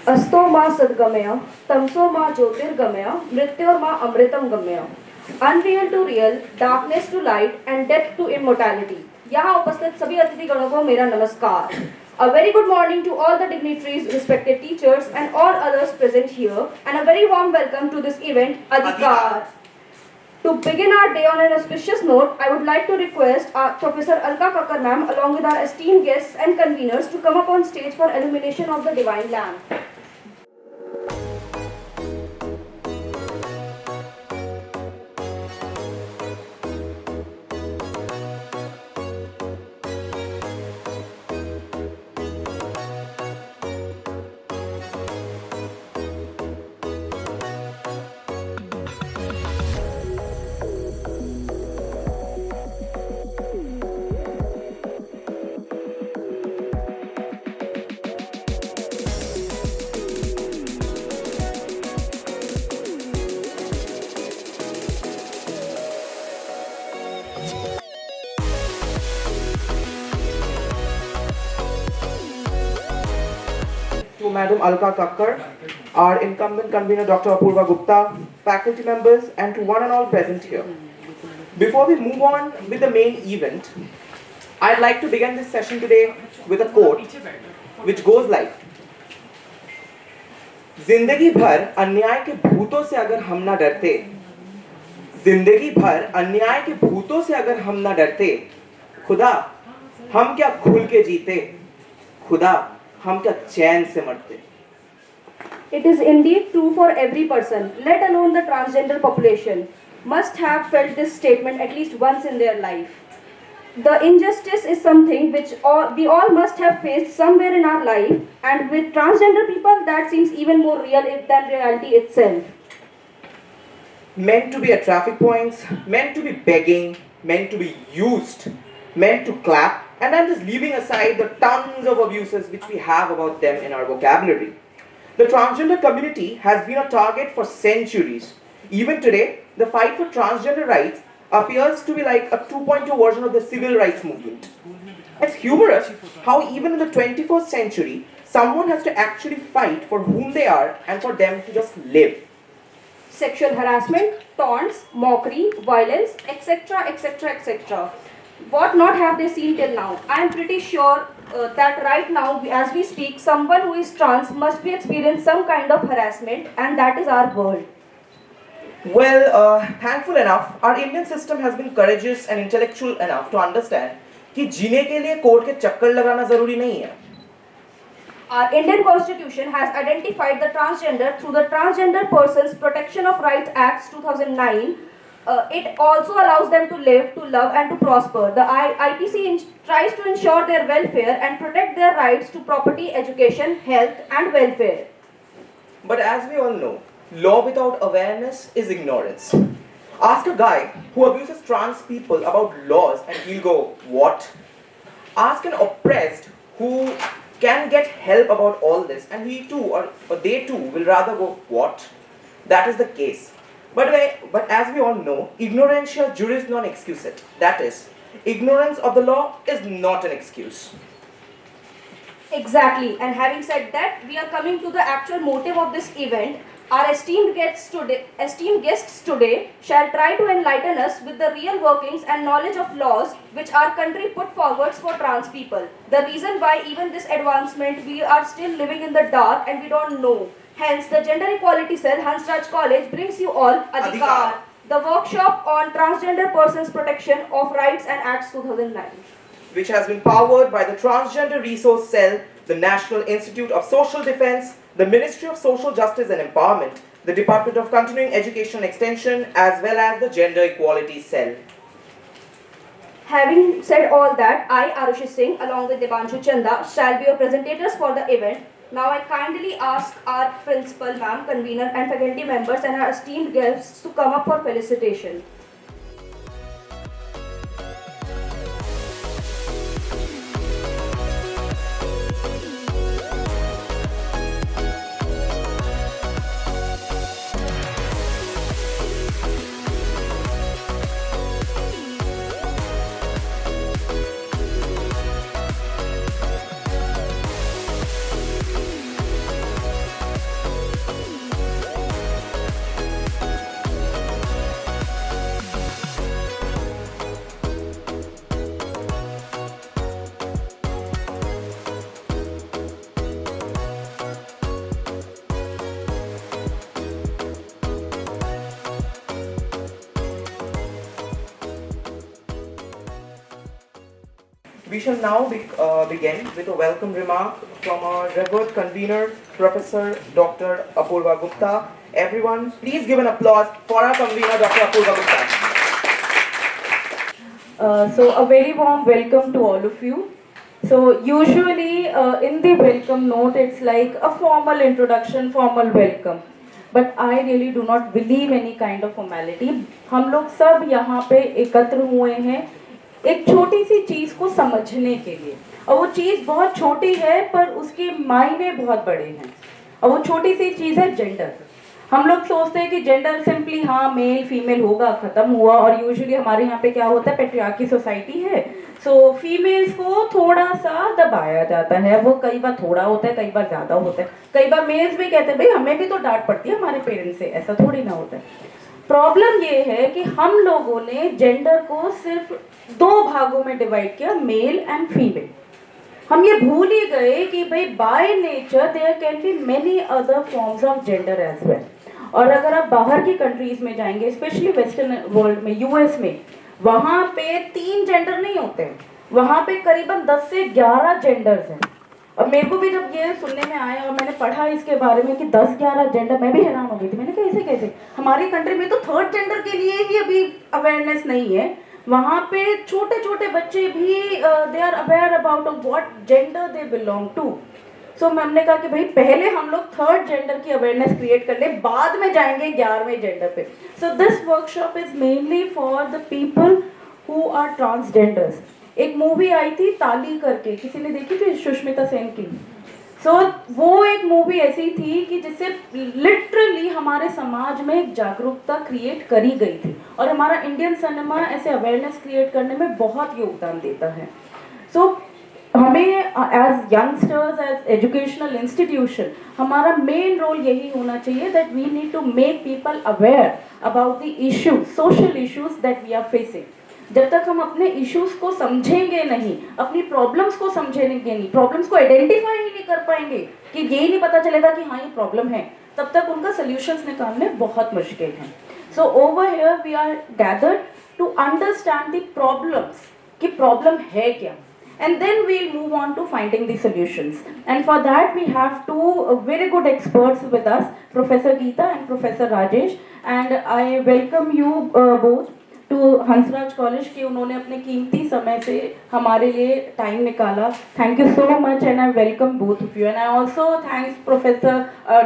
अस्तो मा सद्गमय, तमसो मा ज्योतिर्गमय, मृत्योर्मा अमृतम गमय. Unreal to real, darkness to light, and death to immortality. यहाँ उपस्थित सभी अतिथिगणों को मेरा नमस्कार. A very good morning to all the dignitaries, respected teachers, and all others present here, and a very warm welcome to this event, Adhikar. To begin our day on an auspicious note, I would like to request our Professor Alka Kakkar ma'am, along with our esteemed guests and conveners, to come up on stage for illumination of the divine lamp. To Madam Alka Kakkar, our incumbent convener Dr. Apurva Gupta, faculty members, and to one and all present here. Before we move on with the main event, I'd like to begin this session today with a quote which goes like, जिंदगी भर अन्याय के भूतों से अगर हम ना डरते, जिंदगी भर अन्याय के भूतों से अगर हम ना डरते, खुदा हम क्या खुल के जीते, खुदा हम क्या चैन से मरते. It is indeed true for every person, let alone the transgender population, must have felt this statement at least once in their life. The injustice is something which we all must have faced somewhere in our life, and with transgender people that seems even more real than reality itself. Meant to be at traffic points, meant to be begging, meant to be used, meant to clap, and I'm just leaving aside the tons of abuses which we have about them in our vocabulary. The transgender community has been a target for centuries. Even today, the fight for transgender rights appears to be like a 2.0 version of the civil rights movement. It's humorous how even in the 21st century, someone has to actually fight for whom they are and for them to just live. Sexual harassment, taunts, mockery, violence, etc., etc., etc. What not have they seen till now? I am pretty sure that right now, as we speak, someone who is trans must be experiencing some kind of harassment, and that is our world. Well, thankful enough, our Indian system has been courageous and intellectual enough to understand कि जीने के लिए court के चक्कर लगाना जरूरी नहीं है. Our Indian Constitution has identified the transgender through the Transgender Persons Protection of Rights Act 2009. It also allows them to live, to love, and to prosper. The IPC tries to ensure their welfare and protect their rights to property, education, health, and welfare. But as we all know, law without awareness is ignorance. Ask a guy who abuses trans people about laws and he'll go, what? Ask an oppressed who can get help about all this and he too or they too will rather go, what? That is the case. But as we all know, ignorantia juris non excusat. That is, ignorance of the law is not an excuse. Exactly. And having said that, we are coming to the actual motive of this event. Our esteemed guests today shall try to enlighten us with the real workings and knowledge of laws which our country put forwards for trans people. The reason why even this advancement we are still living in the dark and we don't know. Hence, the Gender Equality Cell, Hansraj College, brings you all Adhikar, the workshop on Transgender Persons Protection of Rights and Acts 2009. Which has been powered by the Transgender Resource Cell, the National Institute of Social Defense, the Ministry of Social Justice and Empowerment, the Department of Continuing Education and Extension, as well as the Gender Equality Cell. Having said all that, I, Arushi Singh, along with Debanshu Chanda, shall be your presentators for the event. Now I kindly ask our principal, ma'am, convener, and faculty members and our esteemed guests to come up for felicitation. We shall now begin with a welcome remark from our revered convener, Professor Dr. Apurva Gupta. Everyone, please give an applause for our convener, Dr. Apurva Gupta. So a very warm welcome to all of you. So usually in the welcome note it's like a formal introduction, formal welcome. But I really do not believe any kind of formality. हम लोग सब यहाँ पे एकत्र हुए हैं एक छोटी सी चीज को समझने के लिए, और वो चीज बहुत छोटी है पर उसके मायने बहुत बड़े हैं, और वो छोटी सी चीज है जेंडर। हम लोग सोचते हैं कि जेंडर सिंपली हाँ मेल फीमेल होगा, खत्म हुआ। और यूजुअली हमारे यहाँ पे क्या होता है, पेट्रियार्की सोसाइटी है, सो फीमेल्स को थोड़ा सा दबाया जाता है। वो कई बार थोड़ा होता है, कई बार ज्यादा होता है। कई बार मेल्स भी कहते हैं भाई हमें भी तो डांट पड़ती है हमारे पेरेंट्स से, ऐसा थोड़ी ना होता है। प्रॉब्लम ये है कि हम लोगों ने जेंडर को सिर्फ दो भागों में डिवाइड किया, मेल एंड फीमेल। हम ये भूल ही गए कि भाई by nature there can be many other forms of gender as well. और अगर आप बाहर की कंट्रीज में जाएंगे, स्पेशली वेस्टर्न वर्ल्ड में, यूएस में, वहां पे 3 जेंडर नहीं होते हैं, वहां पे करीबन 10 से 11 जेंडर्स हैं। और मेरे को भी जब ये सुनने में आया और मैंने पढ़ा इसके बारे में कि 10-11 जेंडर, मैं भी हैरान हो गई थी। मैंने कहा ऐसे कैसे, हमारी कंट्री में तो 3rd जेंडर के लिए भी अभी अवेयरनेस नहीं है। वहां पे छोटे छोटे बच्चे भी they are aware about what gender they belong to. So हमने कहा कि भाई पहले हम लोग 3rd जेंडर की अवेयरनेस क्रिएट कर ले, बाद में जाएंगे 11वें जेंडर पे। So this workshop is mainly for the people who are transgenders. एक मूवी आई थी ताली करके, किसी ने देखी थी, सुष्मिता सेन की। वो एक मूवी ऐसी थी कि जिससे लिटरली हमारे समाज में एक जागरूकता क्रिएट करी गई थी। और हमारा इंडियन सिनेमा ऐसे अवेयरनेस क्रिएट करने में बहुत योगदान देता है। हमें as youngsters, as educational institution, हमारा मेन रोल यही होना चाहिए that we need to make people aware about the issues, social issues that we are facing. जब तक हम अपने इश्यूज को समझेंगे नहीं, अपनी प्रॉब्लम्स को समझेंगे नहीं, प्रॉब्लम्स को आइडेंटिफाई ही नहीं कर पाएंगे, कि ये नहीं पता चलेगा कि हाँ ये प्रॉब्लम है, तब तक उनका सोल्यूशंस निकालने बहुत मुश्किल है। So over here we are gathered to understand the problems, कि प्रॉब्लम है क्या, and then we'll move on to finding the solutions. And for that we have two very good experts with us, Professor Geeta and Professor Rajesh, and I welcome you both to Hansraj college कि उन्होंने अपने कीमती समय से हमारे लिए time निकाला। Thank you so much and I welcome both of you. And I also thanks professor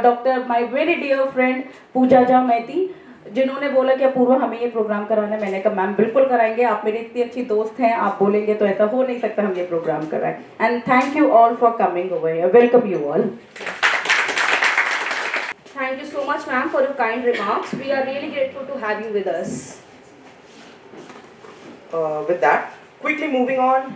doctor my very dear friend Pooja जा मैती, जिन्होंने बोला कि अपूर्वा हमें ये प्रोग्राम कराना है। मैंने कहा मैम बिल्कुल कराएंगे, आप मेरी इतनी अच्छी दोस्त हैं, आप बोलेंगे तो ऐसा हो नहीं सकता हम ये प्रोग्राम कराएं। And thank you all for coming over here, welcome you all. Thank you so much, ma'am, for your kind remarks. We are really grateful to have you with us. With that, quickly moving on,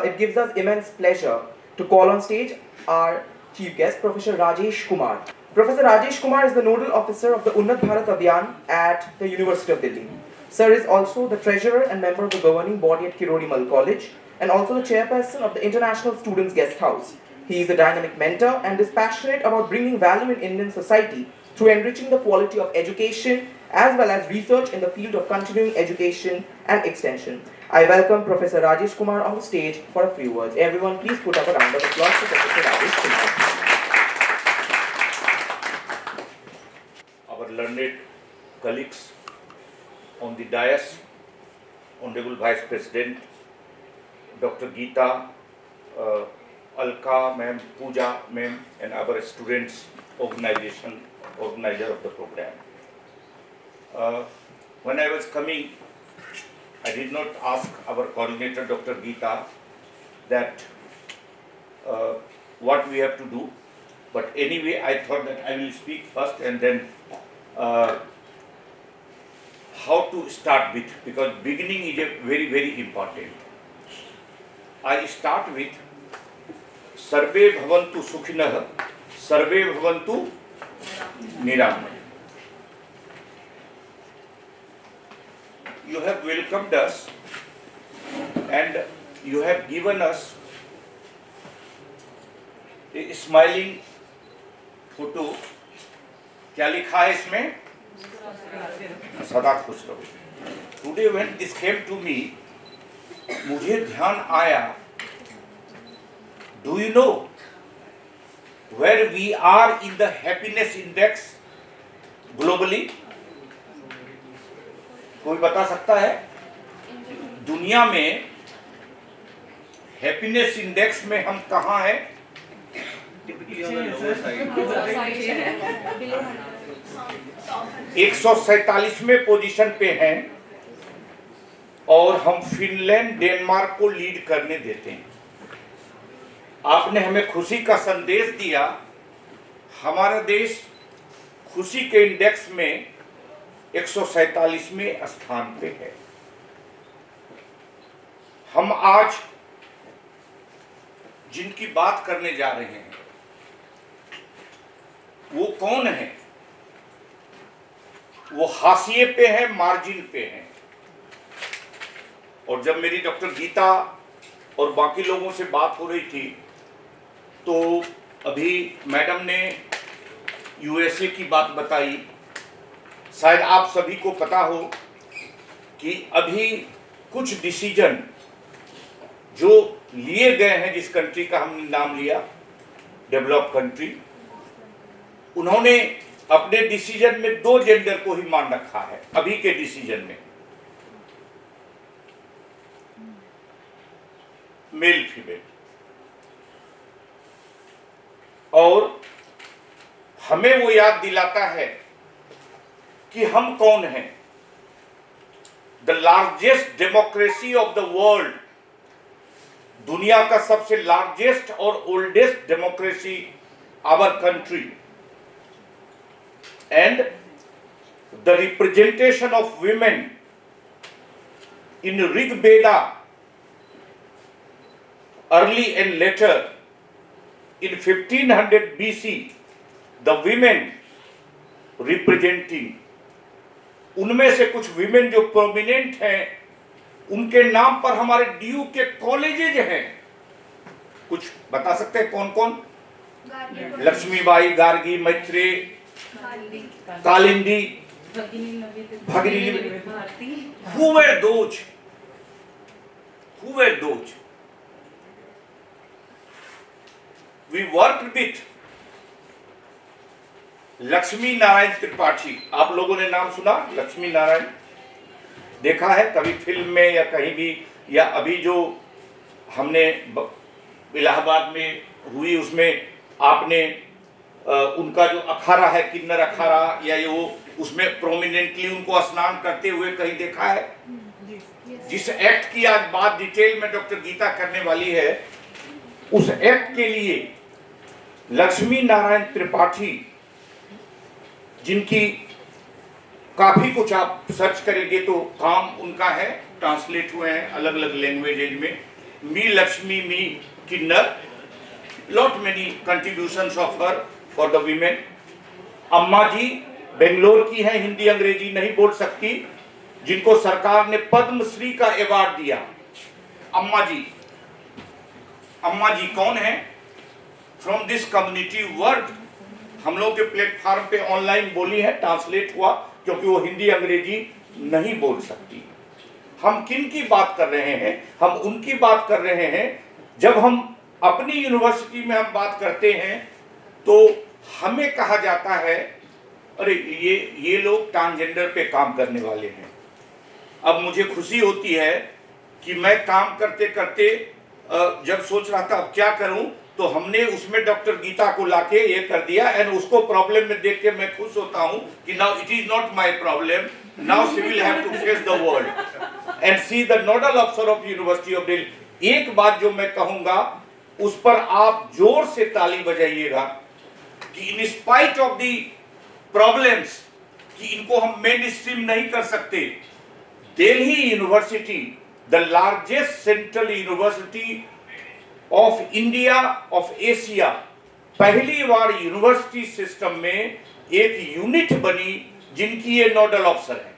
it gives us immense pleasure to call on stage our chief guest, Professor Rajesh Kumar. Professor Rajesh Kumar is the nodal officer of the Unnat Bharat Abhiyan at the University of Delhi. Sir is also the treasurer and member of the governing body at Kirori Mal College, and also the chairperson of the International Students Guest House. He is a dynamic mentor and is passionate about bringing value in Indian society through enriching the quality of education as well as research in the field of continuing education and extension. I welcome Professor Rajesh Kumar on the stage for a few words. Everyone please put up a round of applause for Professor Rajesh Kumar. Our learned colleagues on the dais, Honorable Vice President, Dr. Geeta, Alka ma'am, Pooja ma'am, and our students, organizer of the program. When I was coming, I did not ask our coordinator, Dr. Geeta, that what we have to do, but anyway, I thought that I will speak first and then how to start with, because beginning is a very, very important. I start with सर्वे भवन्तु सुखिनः सर्वे भवन्तु निरामयः. You have welcomed us and you have given us a smiling photo. क्या लिखा है इसमें? सदा खुश रहो. Today when this came to me, मुझे ध्यान आया Do you know where we are in the happiness index globally? कोई बता सकता है? दुनिया में हैप्पीनेस इंडेक्स में हम कहाँ हैं? 147वें पोजीशन पे हैं और हम फिनलैंड डेनमार्क को लीड करने देते हैं। आपने हमें खुशी का संदेश दिया। हमारा देश खुशी के इंडेक्स में 147वें स्थान पे है। हम आज जिनकी बात करने जा रहे हैं वो कौन है? वो हाशिए पे है, मार्जिन पे है। और जब मेरी डॉक्टर गीता और बाकी लोगों से बात हो रही थी तो अभी मैडम ने यूएसए की बात बताई। शायद आप सभी को पता हो कि अभी कुछ डिसीजन जो लिए गए हैं, जिस कंट्री का हमने नाम लिया डेवलप कंट्री, उन्होंने अपने डिसीजन में 2 जेंडर को ही मान रखा है। अभी के डिसीजन में मेल फीमेल। और हमें वो याद दिलाता है कि हम कौन हैं। The largest democracy of the world, दुनिया का सबसे लार्जेस्ट और oldest democracy our country, and the representation of women in Rigveda early and later in 1500 BC, the women representing, उनमें से कुछ विमेन जो प्रोमिनेंट हैं, उनके नाम पर हमारे डीयू के कॉलेजेज हैं। कुछ बता सकते हैं कौन कौन? लक्ष्मीबाई, गार्गी, मैत्रेय, कालिंदी, भगिनी। Who were those? Who were those? We worked with Lakshmi Narayan Tripathi. आप लोगों ने नाम सुना लक्ष्मी नारायण? देखा है कभी फिल्म में या कहीं भी, या अभी जो हमने इलाहाबाद में हुई उसमें आपने उनका जो अखाड़ा है, किन्नर अखाड़ा, या ये वो, उसमें प्रोमिनेंटली उनको स्नान करते हुए कहीं देखा है? जिस एक्ट की आज बात डिटेल में डॉक्टर गीता करने वाली है, उस एक्ट के लिए लक्ष्मी नारायण त्रिपाठी, जिनकी काफी कुछ आप सर्च करेंगे तो काम उनका है, ट्रांसलेट हुए हैं अलग अलग लैंग्वेजेज में। मी लक्ष्मी, मी किन्नर, lot many contributions of her for the women. Amma ji Bangalore की हैं, हिंदी अंग्रेजी नहीं बोल सकती, जिनको सरकार ने पद्मश्री का अवार्ड दिया। अम्मा जी कौन है? From this community word. हम लोग के प्लेटफॉर्म पे ऑनलाइन बोली है, ट्रांसलेट हुआ, क्योंकि वो हिंदी अंग्रेजी नहीं बोल सकती। हम किन की बात कर रहे हैं? हम उनकी बात कर रहे हैं जब हम अपनी यूनिवर्सिटी में हम बात करते हैं तो हमें कहा जाता है अरे ये लोग ट्रांसजेंडर पे काम करने वाले हैं। अब मुझे खुशी होती है कि मैं काम करते करते जब सोच रहा था अब क्या करूं, तो हमने उसमें डॉक्टर गीता को लाके ये कर दिया, एंड उसको प्रॉब्लम में देख के मैं खुश होता हूं कि now it is not my problem, now she will have to face the world and see the nodal officer of University of Delhi. एक बात जो मैं कहूंगा उस पर आप जोर से ताली बजाइएगा कि in spite of the problems कि इनको हम मेन स्ट्रीम नहीं कर सकते, Delhi university, the largest central university of India of Asia, पहली बार यूनिवर्सिटी सिस्टम में एक यूनिट बनी जिनकी ये नोडल ऑफिसर है।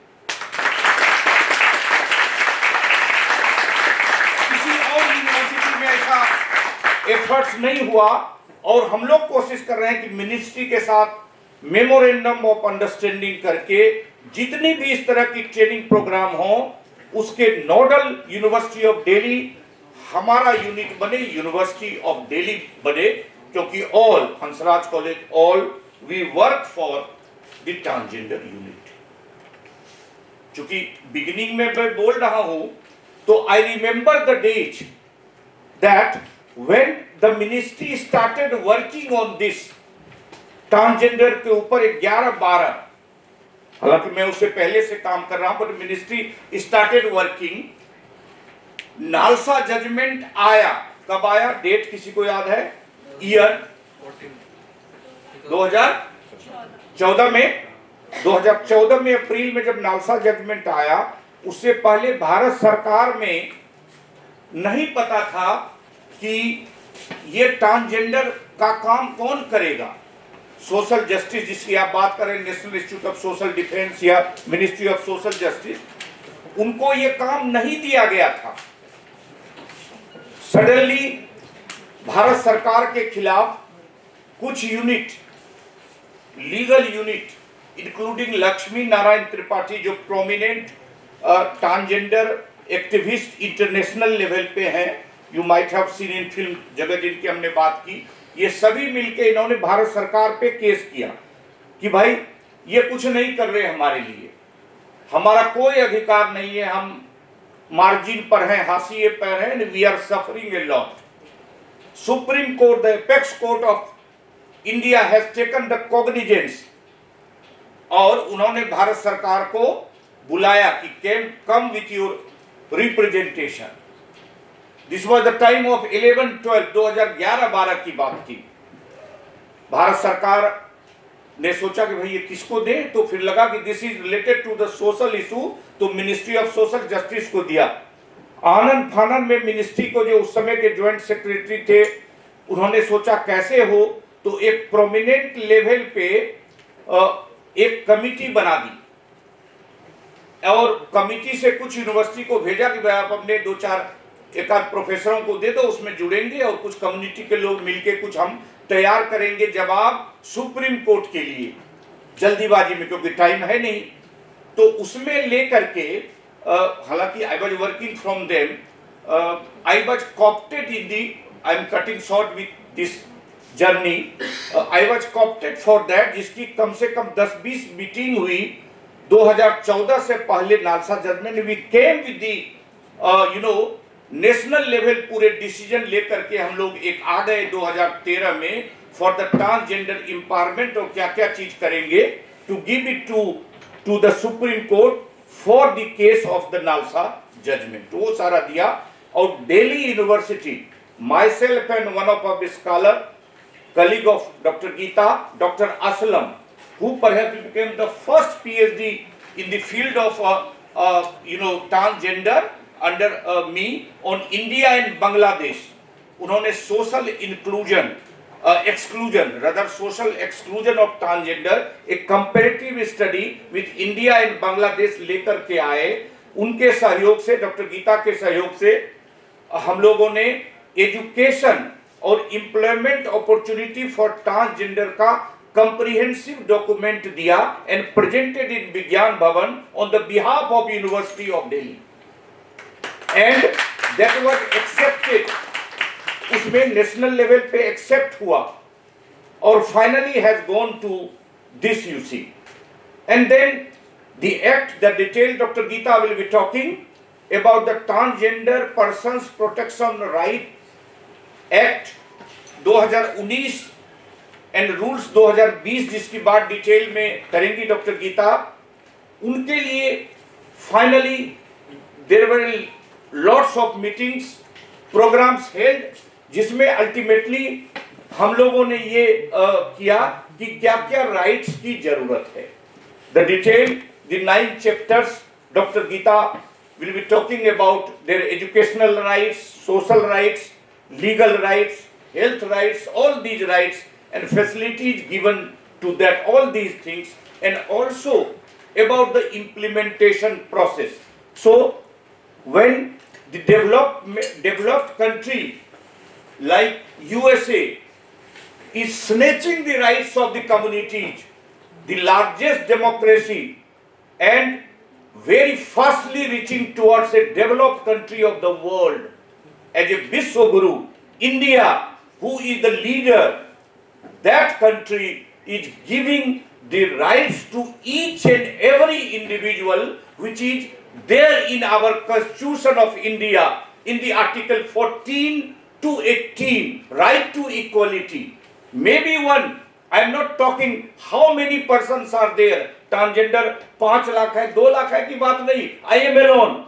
किसी और यूनिवर्सिटी में ऐसा एफर्ट्स नहीं हुआ, और हम लोग कोशिश कर रहे हैं कि मिनिस्ट्री के साथ मेमोरेंडम ऑफ अंडरस्टैंडिंग करके जितनी भी इस तरह की ट्रेनिंग प्रोग्राम हो, उसके नोडल यूनिवर्सिटी ऑफ दिल्ली हमारा यूनिट बने, यूनिवर्सिटी ऑफ दिल्ली बने, क्योंकि all Hansraj College all we work for the transgender unit. चूंकि बिगिनिंग में मैं बोल रहा हूं, तो I remember the days that when the ministry started working on this transgender के ऊपर 11-12, हालांकि मैं उससे पहले से काम कर रहा हूं, but ministry started working. NALSA judgment आया, कब आया, डेट किसी को याद है? ईयर 2014 में, 2014 में अप्रैल में जब नालसा जजमेंट आया, उससे पहले भारत सरकार में नहीं पता था कि ये ट्रांसजेंडर का काम कौन करेगा। सोशल जस्टिस जिसकी आप बात करें, national Institute of Social defence या मिनिस्ट्री ऑफ सोशल जस्टिस, उनको ये काम नहीं दिया गया था। सडनली भारत सरकार के खिलाफ कुछ unit, legal unit including Laxmi Narayan Tripathi, जो prominent transgender activist international level पे हैं, you might have seen in film जगह जिनकी हमने बात की, ये सभी मिलके इन्होंने भारत सरकार पे केस किया कि भाई ये कुछ नहीं कर रहे हमारे लिए, हमारा कोई अधिकार नहीं है, हम मार्जिन पर हैं, हाशिए पर हैं, we are suffering a lot. Supreme Court, the apex court of India has taken the cognizance, और उन्होंने भारत सरकार को बुलाया कि can come with your representation. This was the time of 11-12 2011-12 की बात थी। भारत सरकार ने सोचा कि भाई ये किसको दें, तो फिर लगा कि this is related to the social issue, तो मिनिस्ट्री ऑफ सोशल जस्टिस को दिया। आनंद फानन में मिनिस्ट्री को, जो उस समय के ज्वाइंट सेक्रेटरी थे, उन्होंने सोचा कैसे हो, तो एक प्रोमिनेंट लेवल पे एक कमिटी बना दी, और कमिटी से कुछ यूनिवर्सिटी को भेजा कि भाई आप अपने 2-4 एकाध प्रोफेसरों को दे दो, उसमें जुड़ेंगे, और कुछ कम्युनिटी के लोग मिलके कुछ हम तैयार करेंगे जवाब सुप्रीम कोर्ट के लिए, जल्दीबाजी में, क्योंकि टाइम है नहीं। तो उसमें लेकर के, हालांकि I was working from them, I was coopted in the, I am cutting short with this journey, I was coopted for that, जिसकी कम से कम 10-20 मीटिंग हुई 2014 से पहले NALSA judgment. We came with the you know national level पूरे decision लेकर के हम लोग एक आ गए 2013 में फॉर द ट्रांसजेंडर एम्पावरमेंट, और क्या क्या चीज करेंगे to give it to the Supreme Court for the case of the NALSA judgment, वो सारा दिया। और Delhi University, myself and one of our scholar, colleague of Dr. Geeta, Dr. Aslam, who perhaps became the first PhD in the field of transgender under me on India and Bangladesh. उन्होंने social inclusion, exclusion, rather social exclusion of transgender, एक comparative study with India and Bangladesh लेकर के आए। उनके सहयोग से, doctor Gita के सहयोग से, हम लोगों ने एजुकेशन और एम्प्लॉयमेंट अपॉर्चुनिटी फॉर ट्रांसजेंडर का कंप्रिहेंसिव डॉक्यूमेंट दिया and presented in Vigyan Bhawan on the behalf of University of Delhi, and that was accepted. उसमें नेशनल लेवल पे एक्सेप्ट हुआ और finally has gone to this UC, and then the act, the detail doctor Geeta will be talking about the transgender persons protection right act 2019 and rules 2020, जिसकी बात detail में करेंगी doctor Geeta. उनके लिए finally there were lots of meetings, programmes held, जिसमें ultimately हम लोगों ने ये किया कि क्या क्या राइट्स की जरूरत है। The detail, the 9 chapters, doctor Geeta will be talking about their educational rights, social rights, legal rights, health rights, all these rights and facilities given to that, all these things, and also about the implementation process. So when the developed country like USA is snatching the rights of the communities, the largest democracy, and very fastly reaching towards a developed country of the world, as a Vishwaguru, India, who is the leader, that country is giving the rights to each and every individual, which is there in our Constitution of India, in the Article 14 to 18, right to equality. Maybe one, I am not talking how many persons are there, transgender 5 lakh है, 2 lakh है की बात नहीं, I am alone.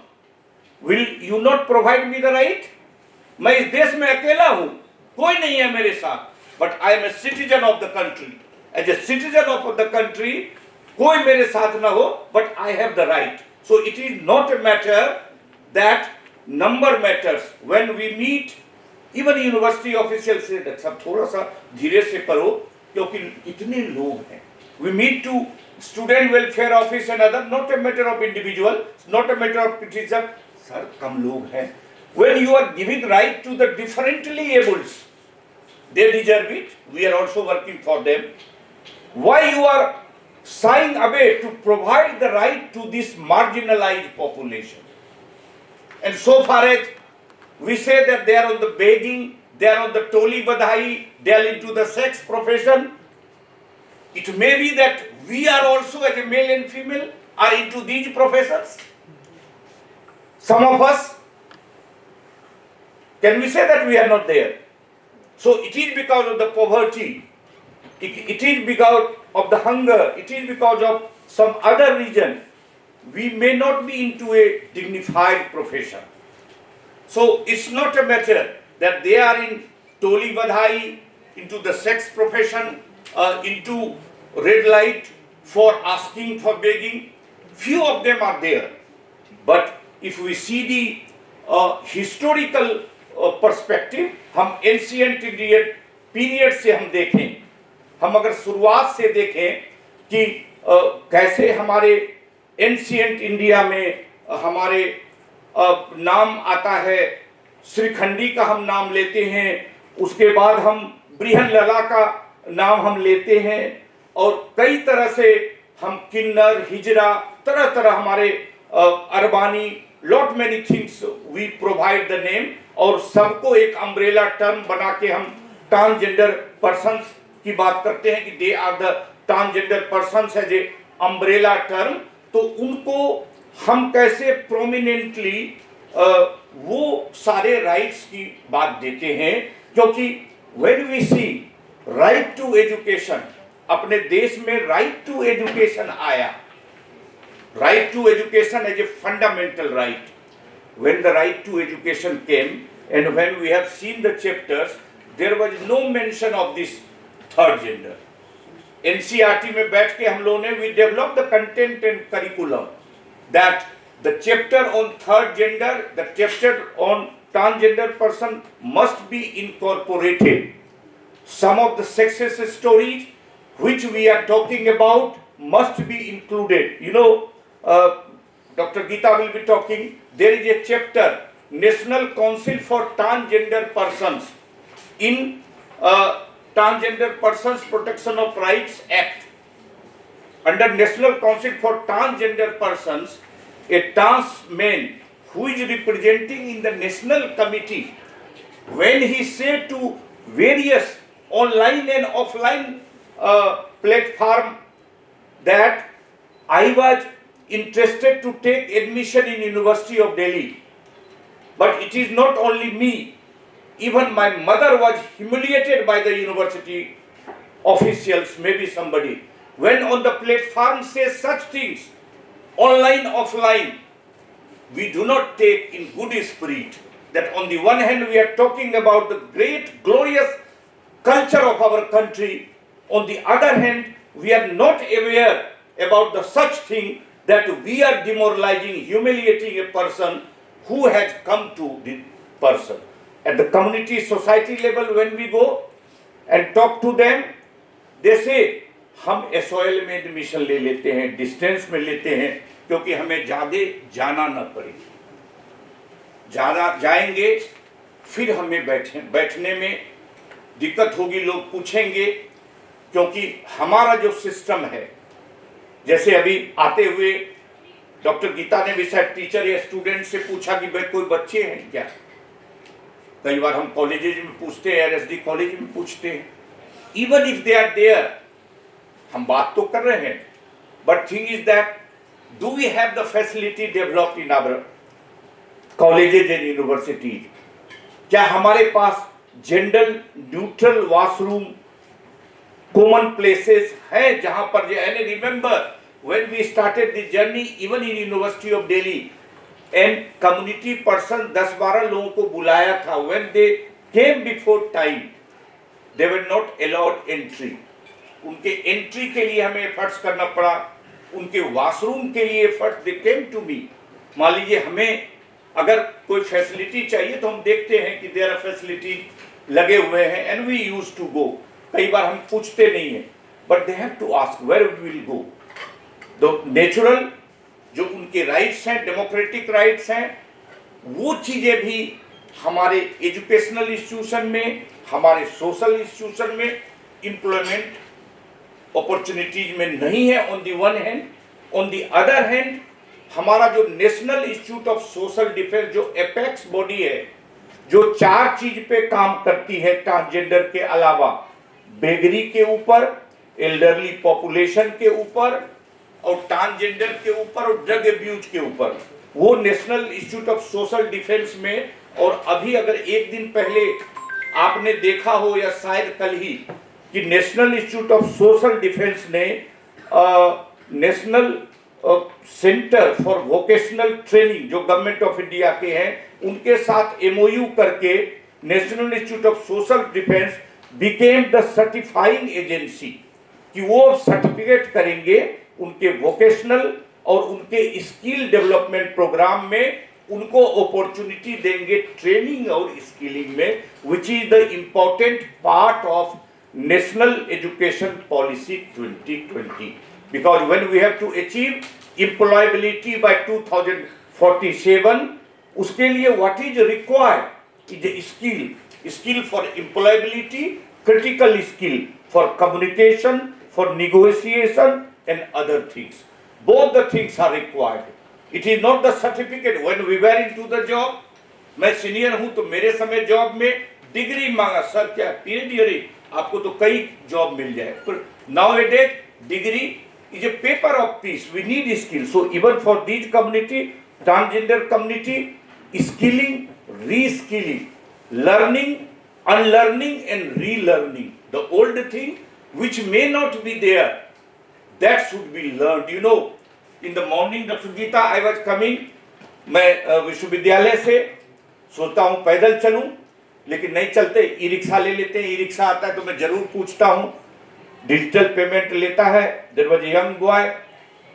Will you not provide me the right? मैं इस देश में अकेला हूँ, कोई नहीं है मेरे साथ, but I am a citizen of the country. As a citizen of the country, कोई मेरे साथ ना हो, but I have the right. So it is not a matter that number matters. When we meet, even university officials say that सब थोड़ा सा धीरे से करो, क्योंकि इतने लोग हैं. We meet to student welfare office and other, not a matter of individual, not a matter of criticism. Sir, कम लोग हैं. When you are giving right to the differently abled, they deserve it. We are also working for them. Why you are shying away to provide the right to this marginalized population? And so far as we say that they are on the begging, they are on the toli badhai, they are into the sex profession. It may be that we are also, as a male and female, are into these professions. Some of us, can we say that we are not there? So it is because of the poverty, it is because of the hunger, it is because of some other reason, we may not be into a dignified profession. So it's not a matter that they are in toli badhai, into the sex profession, into red light for asking, for begging. Few of them are there. But if we see the historical perspective, हम ancient Indian period से हम देखें, हम अगर शुरुआत से देखें कि कैसे हमारे एंशियंट इंडिया में हमारे नाम आता है, श्रीखंडी का हम नाम लेते हैं, उसके बाद हम बृहनलला का नाम हम लेते हैं, और कई तरह से हम किन्नर, हिजरा, तरह तरह हमारे अरबानी, lot many things we provide the name, और सबको एक अम्ब्रेला टर्म बना के हम ट्रांसजेंडर पर्सन्स की बात करते हैं कि they are the transgender persons है जे अम्ब्रेला टर्म. तो उनको हम कैसे प्रोमिनेंटली वो सारे राइट्स की बात देते हैं, क्योंकि when we see right to education, अपने देश में राइट टू एजुकेशन आया, right to education as a fundamental right. When the right to education came, and when we have seen the chapters, there was no mention of this third gender. NCERT में बैठ के हम लोगों ने we developed the content and curriculum that the chapter on third gender, the chapter on transgender person must be incorporated. Some of the success stories which we are talking about must be included. You know, Dr. Geeta will be talking. There is a chapter, National Council for Transgender Persons, in Transgender Persons Protection of Rights Act. Under National Council for Transgender Persons, a trans man who is representing in the national committee, when he said to various online and offline platform that I was interested to take admission in University of Delhi, but it is not only me, even my mother was humiliated by the university officials, maybe somebody, when on the platform says such things, online, offline, we do not take in good spirit that on the one hand we are talking about the great glorious culture of our country, on the other hand we are not aware about the such thing that we are demoralizing, humiliating a person who has come to the person. At the community, society level, when we go and talk to them, they say, हम SOL में admission ले लेते हैं, distance में लेते हैं, क्योंकि हमें ज़्यादा जाना न पड़े. ज़्यादा जाएंगे, फिर हमें बैठने में दिक्कत होगी, लोग पूछेंगे, क्योंकि हमारा जो सिस्टम है, जैसे अभी आते हुए डॉक्टर गीता ने भी शायद टीचर या स्टूडेंट से पूछा कि भाई कोई बच्चे हैं क्या, कई बार हम कॉलेजेज में पूछते हैं, RSD कॉलेज में पूछते हैं, even if they are there, हम बात तो कर रहे हैं, but thing is that do we have the facility developed in our colleges and universities? क्या हमारे पास gender neutral washroom, common places है जहां पर? And remember when we started the journey even in University of Delhi, and community person 10-12 लोगों को बुलाया था, when they came before time they were not allowed entry. उनके एंट्री के लिए हमें एफर्ट्स करना पड़ा, उनके वॉशरूम के लिए efforts, they came to me. मान लीजिए हमें अगर कोई फैसिलिटी चाहिए तो हम देखते हैं कि देयर आर फैसिलिटी लगे हुए हैं and we use to go. कई बार हम पूछते नहीं हैं, but they have to ask where we will go. तो नेचुरल जो उनके राइट्स हैं, डेमोक्रेटिक राइट्स हैं, वो चीजें भी हमारे एजुकेशनल इंस्टीट्यूशन में, हमारे सोशल इंस्टीट्यूशन में, एम्प्लॉयमेंट अपॉर्चुनिटीज में नहीं है on the one hand. On the other hand हमारा जो national Institute of Social defence, जो एपेक्स बॉडी है, जो 4 चीज पे काम करती है ट्रांसजेंडर के अलावा, बेगरी के ऊपर, एल्डरली पॉपुलेशन के ऊपर और ट्रांसजेंडर के ऊपर और ड्रग एब्यूज के ऊपर, वो national Institute of Social defence में। और अभी अगर एक दिन पहले आपने देखा हो या शायद कल ही कि National Institute of Social Defence ने National Centre for Vocational Training जो गवर्नमेंट ऑफ इंडिया के हैं उनके साथ MOU करके National Institute of Social Defence became the certifying agency, कि वो सर्टिफिकेट करेंगे उनके वोकेशनल और उनके स्किल डेवलपमेंट प्रोग्राम में, उनको अपॉर्चुनिटी देंगे ट्रेनिंग और स्किलिंग में, which is the important part of national education policy 2020, because when we have to achieve employability by 2047, उसके लिए what is required is a skill for employability, critical skill for communication, for negotiation and other things. Both the things are required. It is not the certificate. When we were into the job, मैं senior हूं तो मेरे समय job में degree मांगा, sir क्या PhD, आपको तो कई जॉब मिल जाए, पर nowadays degree is a paper of peace. We need skill. So even for these community, transgender community, skilling, reskilling, learning, unlearning and relearning. The old thing which may not be there, that should be learned. You know, in the morning, Dr. Geeta, I was coming, मैं विश्वविद्यालय से सोचता हूँ पैदल चलूँ, लेकिन नहीं चलते, ई-रिक्शा ले लेते हैं। ई-रिक्शा आता है तो मैं जरूर पूछता हूँ, डिजिटल पेमेंट लेता है। There was a young boy,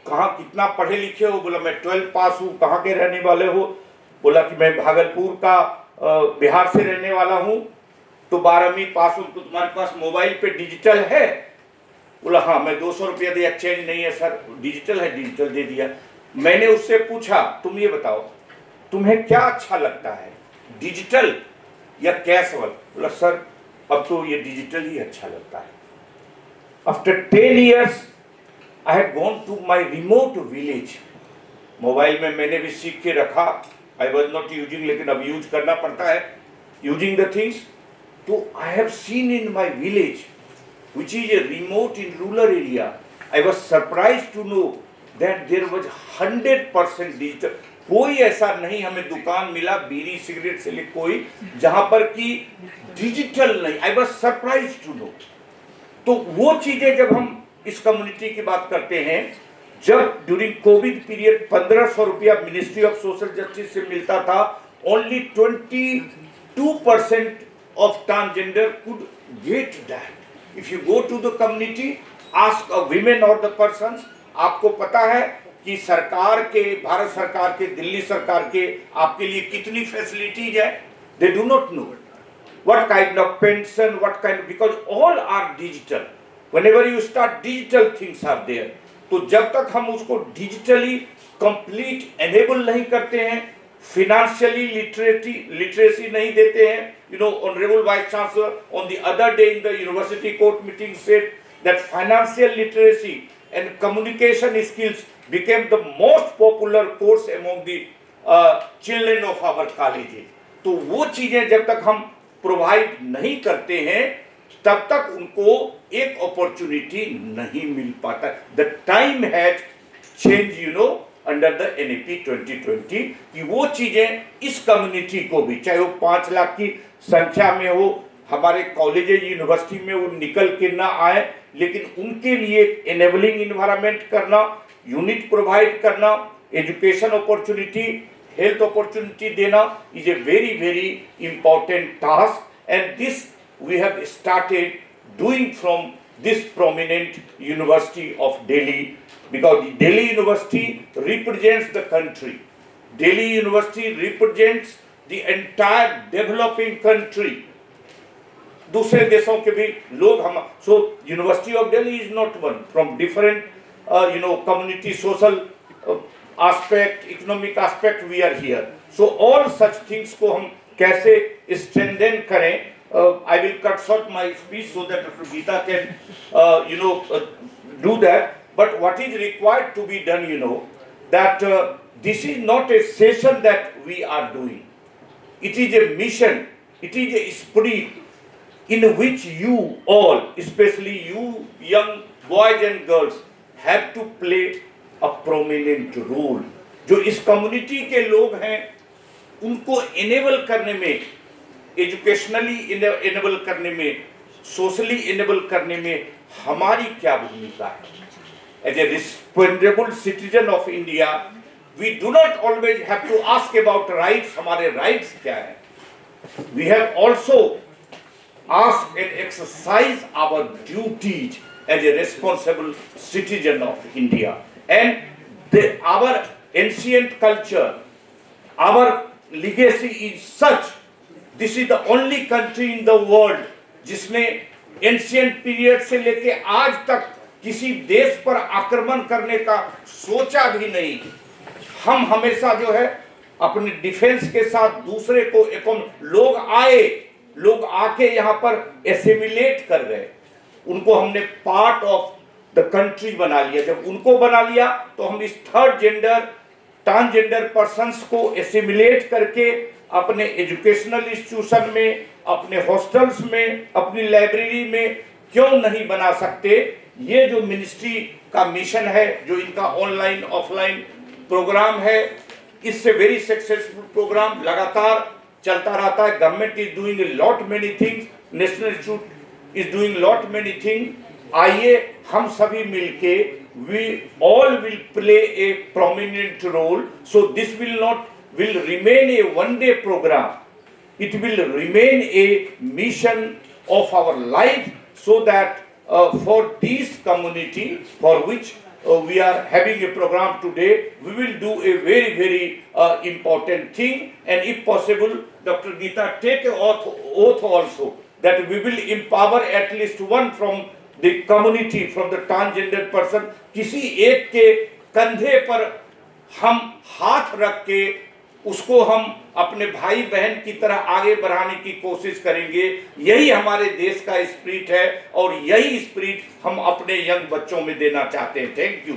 कहाँ कितना पढ़े लिखे हो? बोला मैं 12 पास हूँ। कहाँ के रहने वाले हो? बोला कि मैं भागलपुर का बिहार से रहने वाला हूँ। तो 12वीं पास हूँ, तो तुम्हारे पास मोबाइल पे डिजिटल है? बोला हाँ। मैं 200 रुपया दिया, चेंज नहीं है सर, डिजिटल है, डिजिटल दे दिया। मैंने उससे पूछा तुम ये बताओ तुम्हें क्या अच्छा लगता है, डिजिटल या कैश वाला? बोला सर अब तो ये डिजिटल ही अच्छा लगता है। After 10 years, I had gone to my remote village. Mobile में मैंने भी सीख के रखा, I was not using, लेकिन अब यूज करना पड़ता है, using the things. तो I have seen in my village, which is a remote in rural area, I was surprised to know that there was 100% digital. कोई ऐसा नहीं हमें दुकान मिला बीड़ी सिगरेट से लेकर कोई जहां पर कि डिजिटल नहीं। I was surprised to know. तो वो चीजें जब हम इस कम्युनिटी की बात करते हैं, जब ड्यूरिंग कोविड पीरियड 1500 रुपया मिनिस्ट्री ऑफ सोशल जस्टिस से मिलता था, only 22% of transgender could get that. If you go to the community, ask a women or the persons, आपको पता है कि सरकार के, भारत सरकार के, दिल्ली सरकार के आपके लिए कितनी फैसिलिटीज है, they do not know what kind of pension, what kind of, because all are digital. Whenever you start, digital things are there. तो जब तक हम उसको डिजिटली कंप्लीट एनेबल नहीं करते हैं, फिनेंशियली लिटरेसी नहीं देते हैं, you know, Honorable Vice Chancellor on the other day in the university court meeting said that financial literacy and communication skills became the most popular course among the children of our colleges. तो वो चीजें जब तक हम provide नहीं करते हैं तब तक उनको एक अपॉर्चुनिटी नहीं मिल पाता. The time has change under the NEP 2020 कि वो चीजें इस कम्युनिटी को भी, चाहे वो 5 लाख की संख्या में हो, हमारे कॉलेज यूनिवर्सिटी में वो निकल के ना आए, लेकिन उनके लिए एनेबलिंग इन्वायरमेंट करना, यूनिट प्रोवाइड करना, एजुकेशन अपॉर्चुनिटी, हेल्थ अपॉर्चुनिटी देना is a very very important task. And this we have started doing from this prominent University of Delhi, because the Delhi University represents the country. Delhi University represents the entire developing country. दूसरे देशों के भी लोग हम, so University of Delhi is not one, from different community, social aspect, economic aspect we are here. So all such things को हम कैसे strengthen करें. I will cut short my speech so that Dr. Geeta can, do that. But what is required to be done, that this is not a session that we are doing. It is a mission. It is a spirit in which you all, especially you young boys and girls, have to play a prominent role. जो इस community के लोग हैं, उनको enable करने में, educationally enable करने में, सोशली इनेबल करने में हमारी क्या भूमिका है. As a responsible citizen of India we do not always have to ask about rights. हमारे राइट्स क्या है? We have also ask and exercise our duties as a responsible citizen of India. And our ancient culture, our legacy is such. This is the only country in the world जिसने ancient period से लेके आज तक किसी देश पर आक्रमण करने का सोचा भी नहीं. हम हमेशा जो है अपने डिफेंस के साथ दूसरे को, लोग आके यहाँ पर एसिमिलेट कर गए, उनको हमने पार्ट ऑफ द कंट्री बना लिया. जब उनको बना लिया तो हम इस थर्ड जेंडर, ट्रांसजेंडर पर्सन्स को एसिमिलेट करके अपने एजुकेशनल इंस्टीट्यूशन में, अपने हॉस्टल्स में, अपनी लाइब्रेरी में क्यों नहीं बना सकते. ये जो मिनिस्ट्री का मिशन है, जो इनका ऑनलाइन ऑफलाइन प्रोग्राम है, इससे वेरी सक्सेसफुल प्रोग्राम लगातार चलता रहता है. Government is doing a lot many things, national institute is doing lot many thing. आइए हम सभी मिलके we all will play a prominent role. So this will remain a one day program. It will remain a mission of our life, so that for this community for which we are having a program today, we will do a very very important thing. And if possible, Dr. Geeta, take an oath also that we will empower at least one from the community, from the transgender person. किसी एक के कंधे पर हम हाथ रख के उसको हम अपने भाई बहन की तरह आगे बढ़ाने की कोशिश करेंगे. यही हमारे देश का स्पिरिट है और यही स्पिरिट हम अपने यंग बच्चों में देना चाहते हैं. Thank you.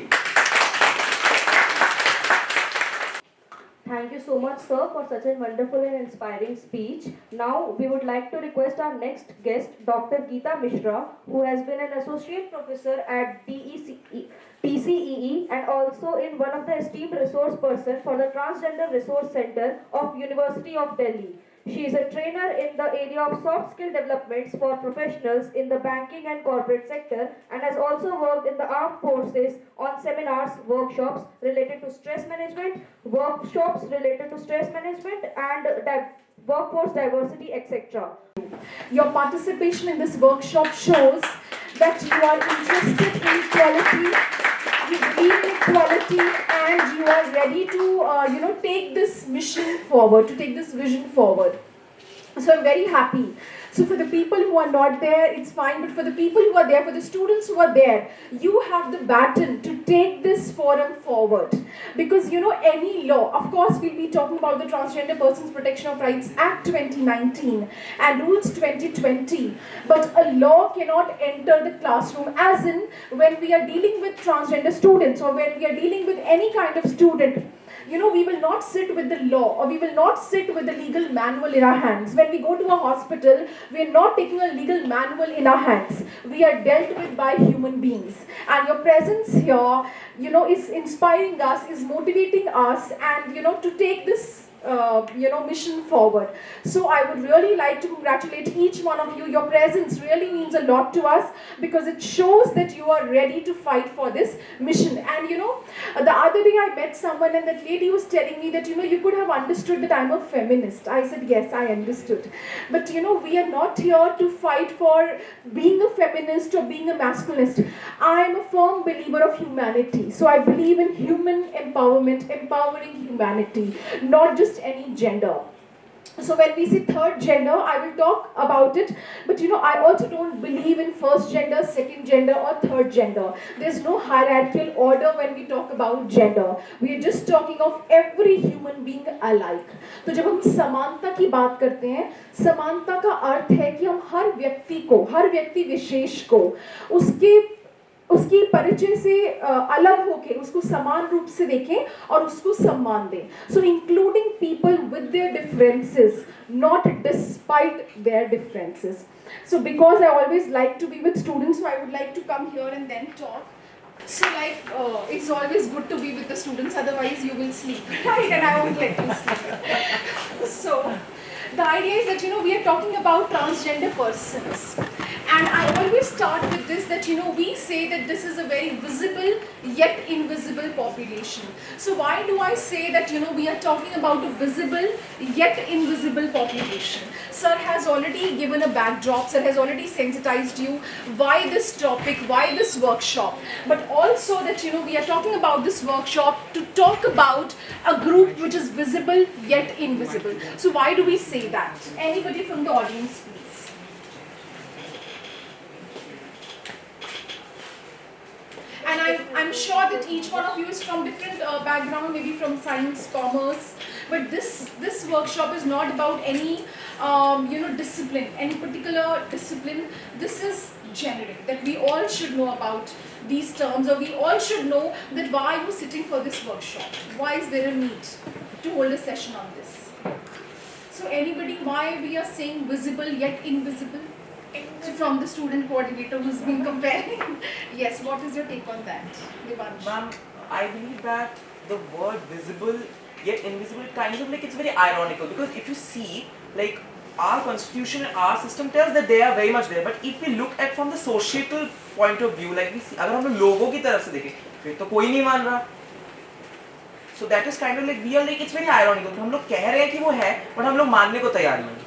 Thank you so much, sir, for such a wonderful and inspiring speech. Now, we would like to request our next guest, Dr. Geeta Mishra, who has been an associate professor at TCEE and also in one of the esteemed resource person for the Transgender Resource Center of University of Delhi. She is a trainer in the area of soft skill developments for professionals in the banking and corporate sector, and has also worked in the armed forces on seminars, workshops related to stress management, and workforce diversity, etc. Your participation in this workshop shows that you are interested in equality, you believe in equality, and you are ready to take this mission forward, to take this vision forward. So I'm very happy. So for the people who are not there, it's fine. But for the people who are there, for the students who are there, you have the baton to take this forum forward. Because any law, of course we'll be talking about the Transgender Persons Protection of Rights Act 2019 and Rules 2020. But a law cannot enter the classroom, as in when we are dealing with transgender students or when we are dealing with any kind of student. we will not sit with the law, or we will not sit with the legal manual in our hands. When we go to a hospital, we are not taking a legal manual in our hands. We are dealt with by human beings. And your presence here, is inspiring us, is motivating us, and, to take this mission forward. So I would really like to congratulate each one of you. Your presence really means a lot to us, because it shows that you are ready to fight for this mission. And the other day I met someone, and that lady was telling me that you could have understood that I'm a feminist. I said, yes, I understood, but we are not here to fight for being a feminist or being a masculinist. I am a firm believer of humanity. So I believe in human empowerment, empowering humanity, not just any gender. So when we say third gender, I will talk about it, but I also don't believe in first gender, second gender, or third gender. There's no hierarchical order when we talk about gender. We are just talking of every human being alike. तो जब हम समानता की बात करते हैं, समानता का अर्थ है कि हम हर व्यक्ति विशेष को उसकी परिचय से अलग होके उसको समान रूप से देखें और उसको सम्मान दें. So including people with their differences, not despite their differences. So because I always like to be with students, so I would like to come here and then talk. So it's always good to be with the students, otherwise you will sleep, right? And I won't let you sleep. So the idea is that we are talking about transgender persons. And I always start with this, that we say that this is a very visible yet invisible population. So why do I say that we are talking about a visible yet invisible population? Sir has already given a backdrop, sir has already sensitized you why this topic, why this workshop, but also that we are talking about this workshop to talk about a group which is visible yet invisible. So why do we say that? Anybody from the audience, please? And I'm sure that each one of you is from different background, maybe from science, commerce, but this workshop is not about any discipline, any particular discipline. This is generic, that we all should know about these terms, or we all should know that why are you sitting for this workshop? Why is there a need to hold a session on this? So anybody, why we are saying visible yet invisible? So from the student coordinator who's been comparing. Yes, what is your take on that, Devansh? Ma'am, I believe that the word visible yet invisible kind of it's very ironical, because if you see our constitution and our system tells that they are very much there, but if we look at from the societal point of view, we see, अगर हम लोगों की तरफ से देखें फिर तो कोई नहीं मान रहा. So that is kind of we are it's very ironical. हम लोग कह रहे हैं कि वो है, but हम लोग मानने को तैयार नहीं हैं.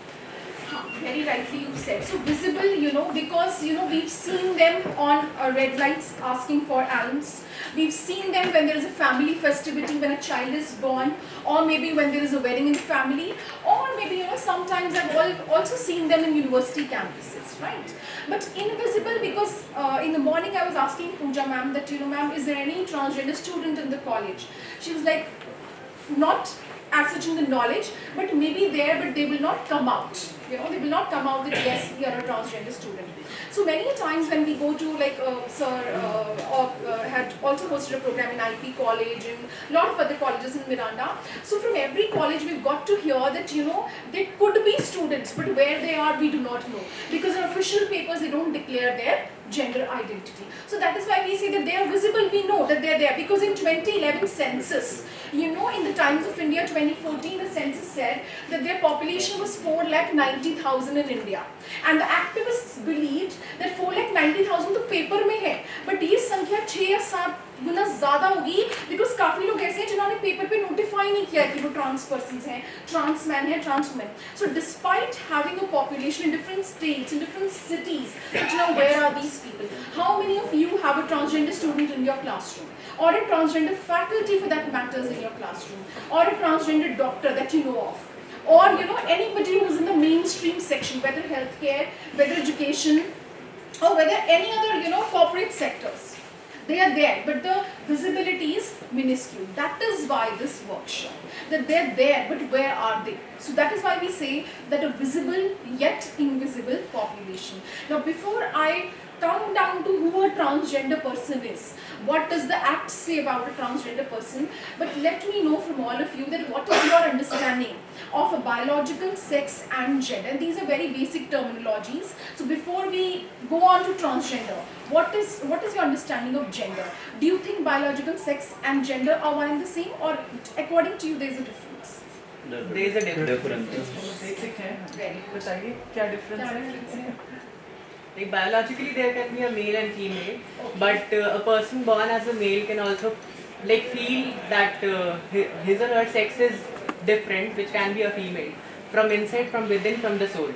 Very rightly you said. So visible, because we've seen them on red lights asking for alms. We've seen them when there is a family festivity, when a child is born, or maybe when there is a wedding in the family, or maybe sometimes I've also seen them in university campuses, right? But invisible, because in the morning I was asking Pooja ma'am that ma'am, is there any transgender student in the college? She was like, not as such in the knowledge, but maybe there, but they will not come out. They will not come out that yes, we are a transgender student. So many times when we go to had also hosted a program in IP college and a lot of other colleges in Miranda. So from every college we've got to hear that there could be students, but where they are we do not know, because in official papers they don't declare their gender identity. So that is why we say that they are visible. We know that they are there because in 2011 census, in the Times of India 2014, the census said that their population was 4,90,000 in India, and the activists believed that 4,90,000 तो paper में है, but ये संख्या 6 या 7 गुना ज़्यादा होगी, because काफ़ी लोग ऐसे हैं जिन्होंने पेपर पे notify नहीं किया कि वो trans persons हैं, trans man है, trans women. So despite having a population in different states, in different cities, but where are these people? How many of you have a transgender student in your classroom? Or a transgender faculty for that matters in your classroom? Or a transgender doctor that you know of? Or anybody who's in the mainstream section, whether healthcare, whether education, or whether any other corporate sectors. They are there, but the visibility is minuscule. That is why this workshop, that they're there, but where are they? So that is why we say that a visible yet invisible population. Now before I come down to who a transgender person is. What does the act say about a transgender person? But let me know from all of you that what is your understanding of a biological sex and gender. And these are very basic terminologies. So before we go on to transgender, what is your understanding of gender? Do you think biological sex and gender are one and the same, or according to you there is a difference? There is a difference. Basic है. Very good. बताइए क्या difference क्या है? difference है? Like biologically there can be a male and female, but a person born as a male can also like feel that his or her sex is different, which can be a female from inside, from within, from the soul.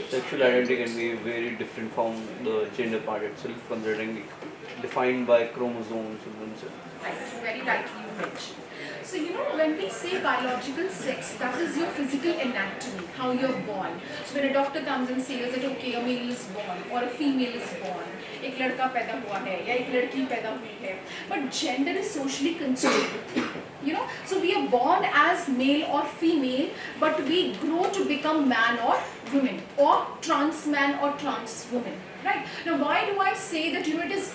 Sexual identity can be very different from the gender part itself, considering defined by chromosomes and themselves. Right, very rightly you mentioned. So when we say biological sex, that is your physical anatomy, how you're born. So when a doctor comes and says that okay, a male is born or a female is born, एक लड़का पैदा हुआ है या एक लड़की पैदा हुई है, but gender is socially construed. So we are born as male or female, but we grow to become man or woman, or trans man or trans woman. Right? Now why do I say that it is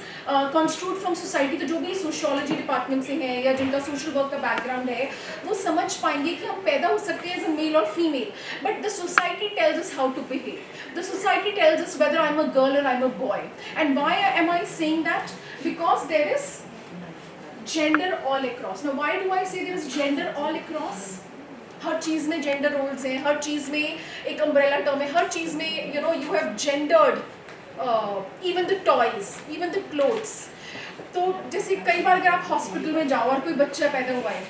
construed from society? तो जो भी sociology department से हैं या जिनका social work का background है, वो समझ पाएंगे कि हम पैदा हो सकते हैं as a male or female, but the society tells us how to behave. The society tells us whether I'm a girl or I'm a boy. And why am I saying that? Because there is gender all across. Now why do I say there is gender all across? हर चीज़ में gender roles हैं, हर चीज़ में एक umbrella term है, हर चीज़ में you have gendered even the toys, even the clothes. तो जैसे कई बार अगर आप hospital में जाओ और कोई बच्चा पैदा हुआ है,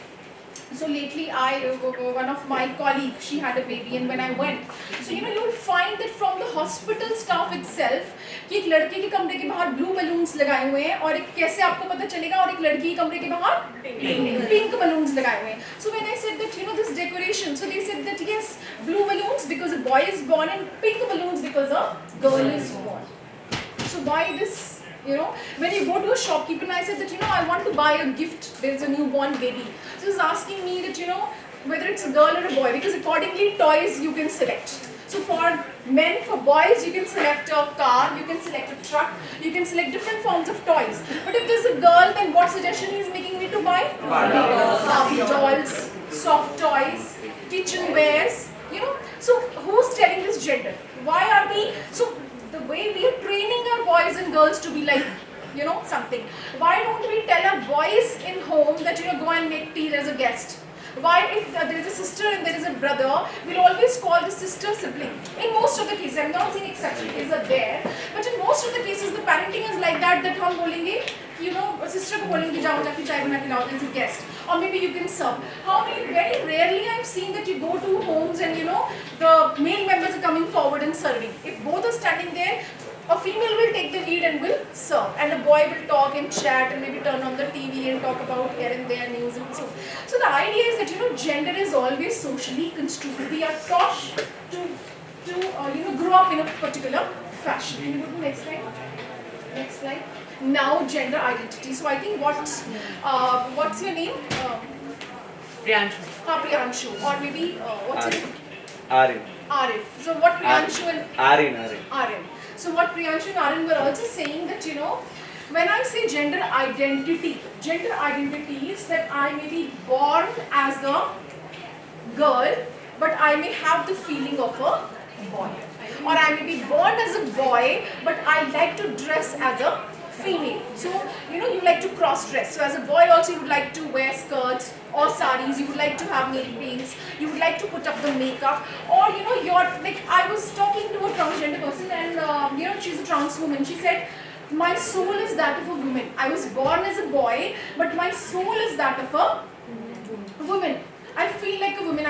so lately one of my colleagues, she had a baby, and when I went, so you will find that from the hospital staff itself कि एक लड़के के कमरे के बाहर blue balloons लगाए हुए हैं, और एक कैसे आपको पता चलेगा, और एक लड़की के कमरे के बाहर pink balloons लगाए हुए हैं. So when I said that this decoration, so they said that yes, blue balloons because a boy is born, and pink balloons because a girl is born. So why this? When you go to a shopkeeper and I said that I want to buy a gift, there is a newborn baby. So he's asking me that whether it's a girl or a boy, because accordingly toys you can select. So for men, for boys, you can select a car, you can select a truck, you can select different forms of toys. But if there's a girl, then what suggestion he is making me to buy? Barbie dolls, soft toys, kitchenwares. So who's telling this gender? Why are we so? The way we are training our boys and girls to be like, something. Why don't we tell our boys in home that, go and make tea, there's a guest? Why, if there is a sister and there is a brother, we'll always call the sister sibling. In most of the cases, I'm not saying exception cases are there, but in most of the cases, the parenting is like that हम बोलेंगे, sister को बोलेंगे जाओ जाके चाय बना के लाओ, there's a guest. Or maybe you can serve. Very rarely I've seen that you go to homes and the male members are coming forward and serving. If both are standing there, a female will take the lead and will serve, and a boy will talk and chat and maybe turn on the TV and talk about here and there news and so. So the idea is that gender is always socially construed. We are taught to grow up in a particular fashion. Can you go to the next slide? Next slide. Now gender identity. So I think what's your name? Priyanshu. Priyanshu, or maybe what's your name? Arin. Arif. So what Priyanshu and Arin. So what Priyanshu and Arin were also saying that when I say gender identity is that I may be born as a girl, but I may have the feeling of a boy. Or I may be born as a boy, but I like to dress as a female. So, you like to cross-dress. So as a boy also you would like to wear skirts or saris, you would like to have nail paints, you would like to put up the makeup, or you're like, I was talking to a transgender person and she's a trans woman. She said, my soul is that of a woman. I was born as a boy, but my soul is that of a woman. I feel like a woman.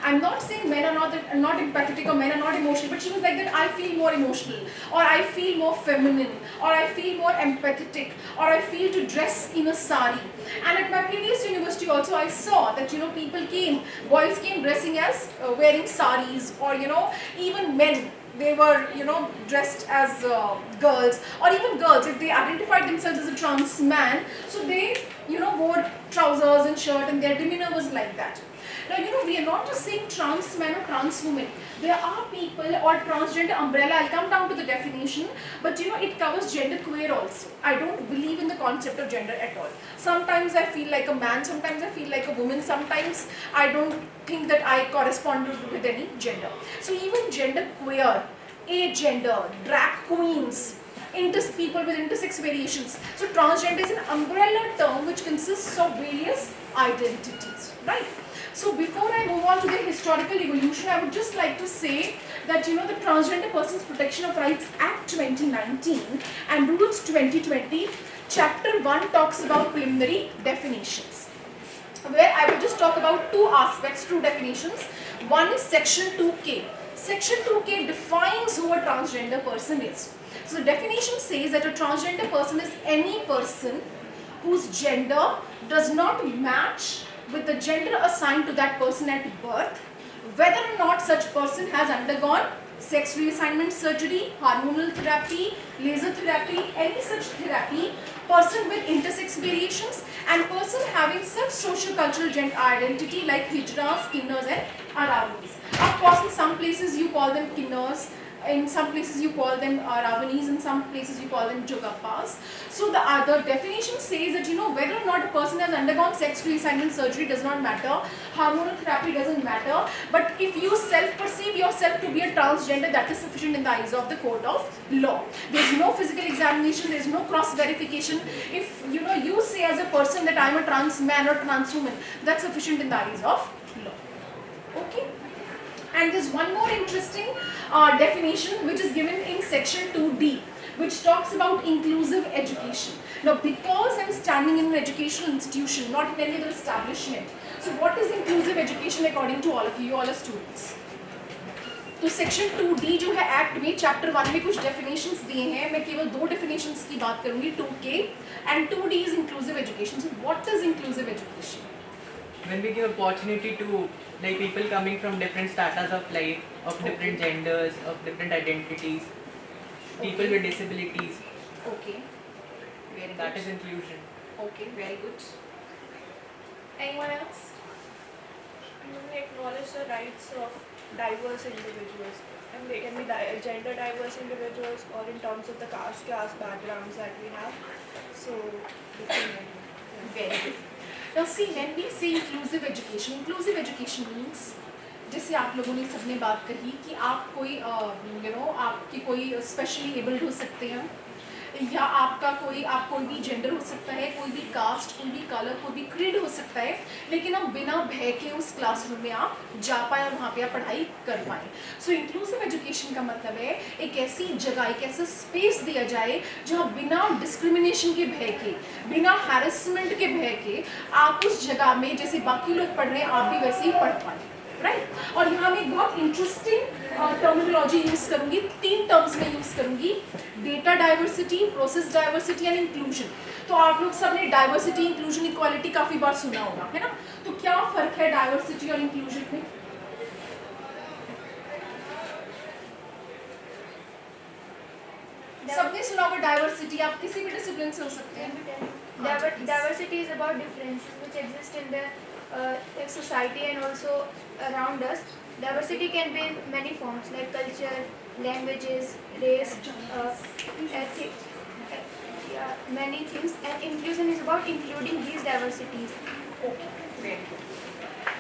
I'm not saying men are not empathetic or men are not emotional, but she was like that, I feel more emotional, or I feel more feminine, or I feel more empathetic, or I feel to dress in a sari. And at my previous university also I saw that, you know, boys came dressing as wearing saris, or, you know, even men, they were, you know, dressed as girls, or even girls, if they identified themselves as a trans man, so they, you know, wore trousers and shirt, and their demeanor was like that. Now, you know, we are not just saying trans man or trans woman. There are people, or transgender umbrella, I'll come down to the definition, but you know, it covers gender queer also. I don't believe in the concept of gender at all. Sometimes I feel like a man, sometimes I feel like a woman, sometimes I don't think that I correspond with any gender. So even gender queer, agender, drag queens, people with intersex variations. So transgender is an umbrella term which consists of various identities, right? So before I move on to the historical evolution, I would just like to say that, you know, the Transgender Persons Protection of Rights Act 2019 and Rules 2020, Chapter 1 talks about preliminary definitions, where I will just talk about two aspects, two definitions. One is Section 2K. Section 2K defines who a transgender person is. So the definition says that a transgender person is any person whose gender does not match with the gender assigned to that person at birth, whether or not such person has undergone sex reassignment surgery, hormonal therapy, laser therapy, any such therapy, person with intersex variations, and person having such social-cultural gender identity like Hijras, Kinnars and Arawanis. Of course, in some places you call them Kinnars, in some places you call them Ravanis, in some places you call them Jogappas. So the other definition says that, you know, whether or not a person has undergone sex reassignment surgery does not matter, hormonal therapy doesn't matter, but if you self-perceive yourself to be a transgender, that is sufficient in the eyes of the court of law. There is no physical examination, there is no cross-verification. If, you know, you say as a person that I am a trans man or trans woman, that's sufficient in the eyes of law. Okay? And there's one more interesting definition which is given in Section 2D, which talks about inclusive education. Now, because I'm standing in an educational institution, not in any other establishment, so what is inclusive education according to all of you? You all are students. तो section 2D जो है act में chapter 1 में कुछ definitions दिए हैं, मैं केवल दो डेफिनेशंस की बात करूंगी, 2K and 2D is inclusive education. So what is inclusive education? When we give opportunity to like people coming from different stratas of life, of different genders, of different identities, people with disabilities. Okay, very good. That is inclusion. Okay, very good. Anyone else? We acknowledge the rights of diverse individuals, and they can be gender diverse individuals or in terms of the caste backgrounds that we have. So, Very good. Now see, when we say inclusive education means, जैसे आप लोगों ने सबने बात कही कि आप कोई आपकी कोई स्पेशली एबल्ड हो सकते हैं, या आप कोई भी जेंडर हो सकता है, कोई भी कास्ट, कोई भी कलर, कोई भी क्रीड हो सकता है, लेकिन आप बिना भय के उस क्लासरूम में आप जा पाए और वहाँ पे आप पढ़ाई कर पाए. सो इंक्लूसिव एजुकेशन का मतलब है एक ऐसी जगह, एक ऐसा स्पेस दिया जाए जहाँ बिना डिस्क्रिमिनेशन के भय के, बिना हैरेसमेंट के भय के आप उस जगह में जैसे बाकी लोग पढ़ रहे हैं आप भी वैसे ही पढ़ पाए. राइट. और यहाँ मैं एक बहुत इंटरेस्टिंग टर्मिनोलॉजी यूज़ करूँगी, 3 टर्म्स में यूज़ करूँगी, data diversity, process diversity and inclusion. तो आप लोग सब ने डाइवर्सिटी, इंक्लूजन, इक्वालिटी काफ़ी बार सुना होगा, है ना. तो क्या फ़र्क है डाइवर्सिटी और इंक्लूजन में? सबने सुना होगा डाइवर्सिटी, आप किसी भी डिसिप्लिन से हो सकते हैं. diversity is about differences which exist in the society and also around us. Diversity can be in many forms like culture, languages, race, ethics, many things. And inclusion is about including these diversities. Okay, very good.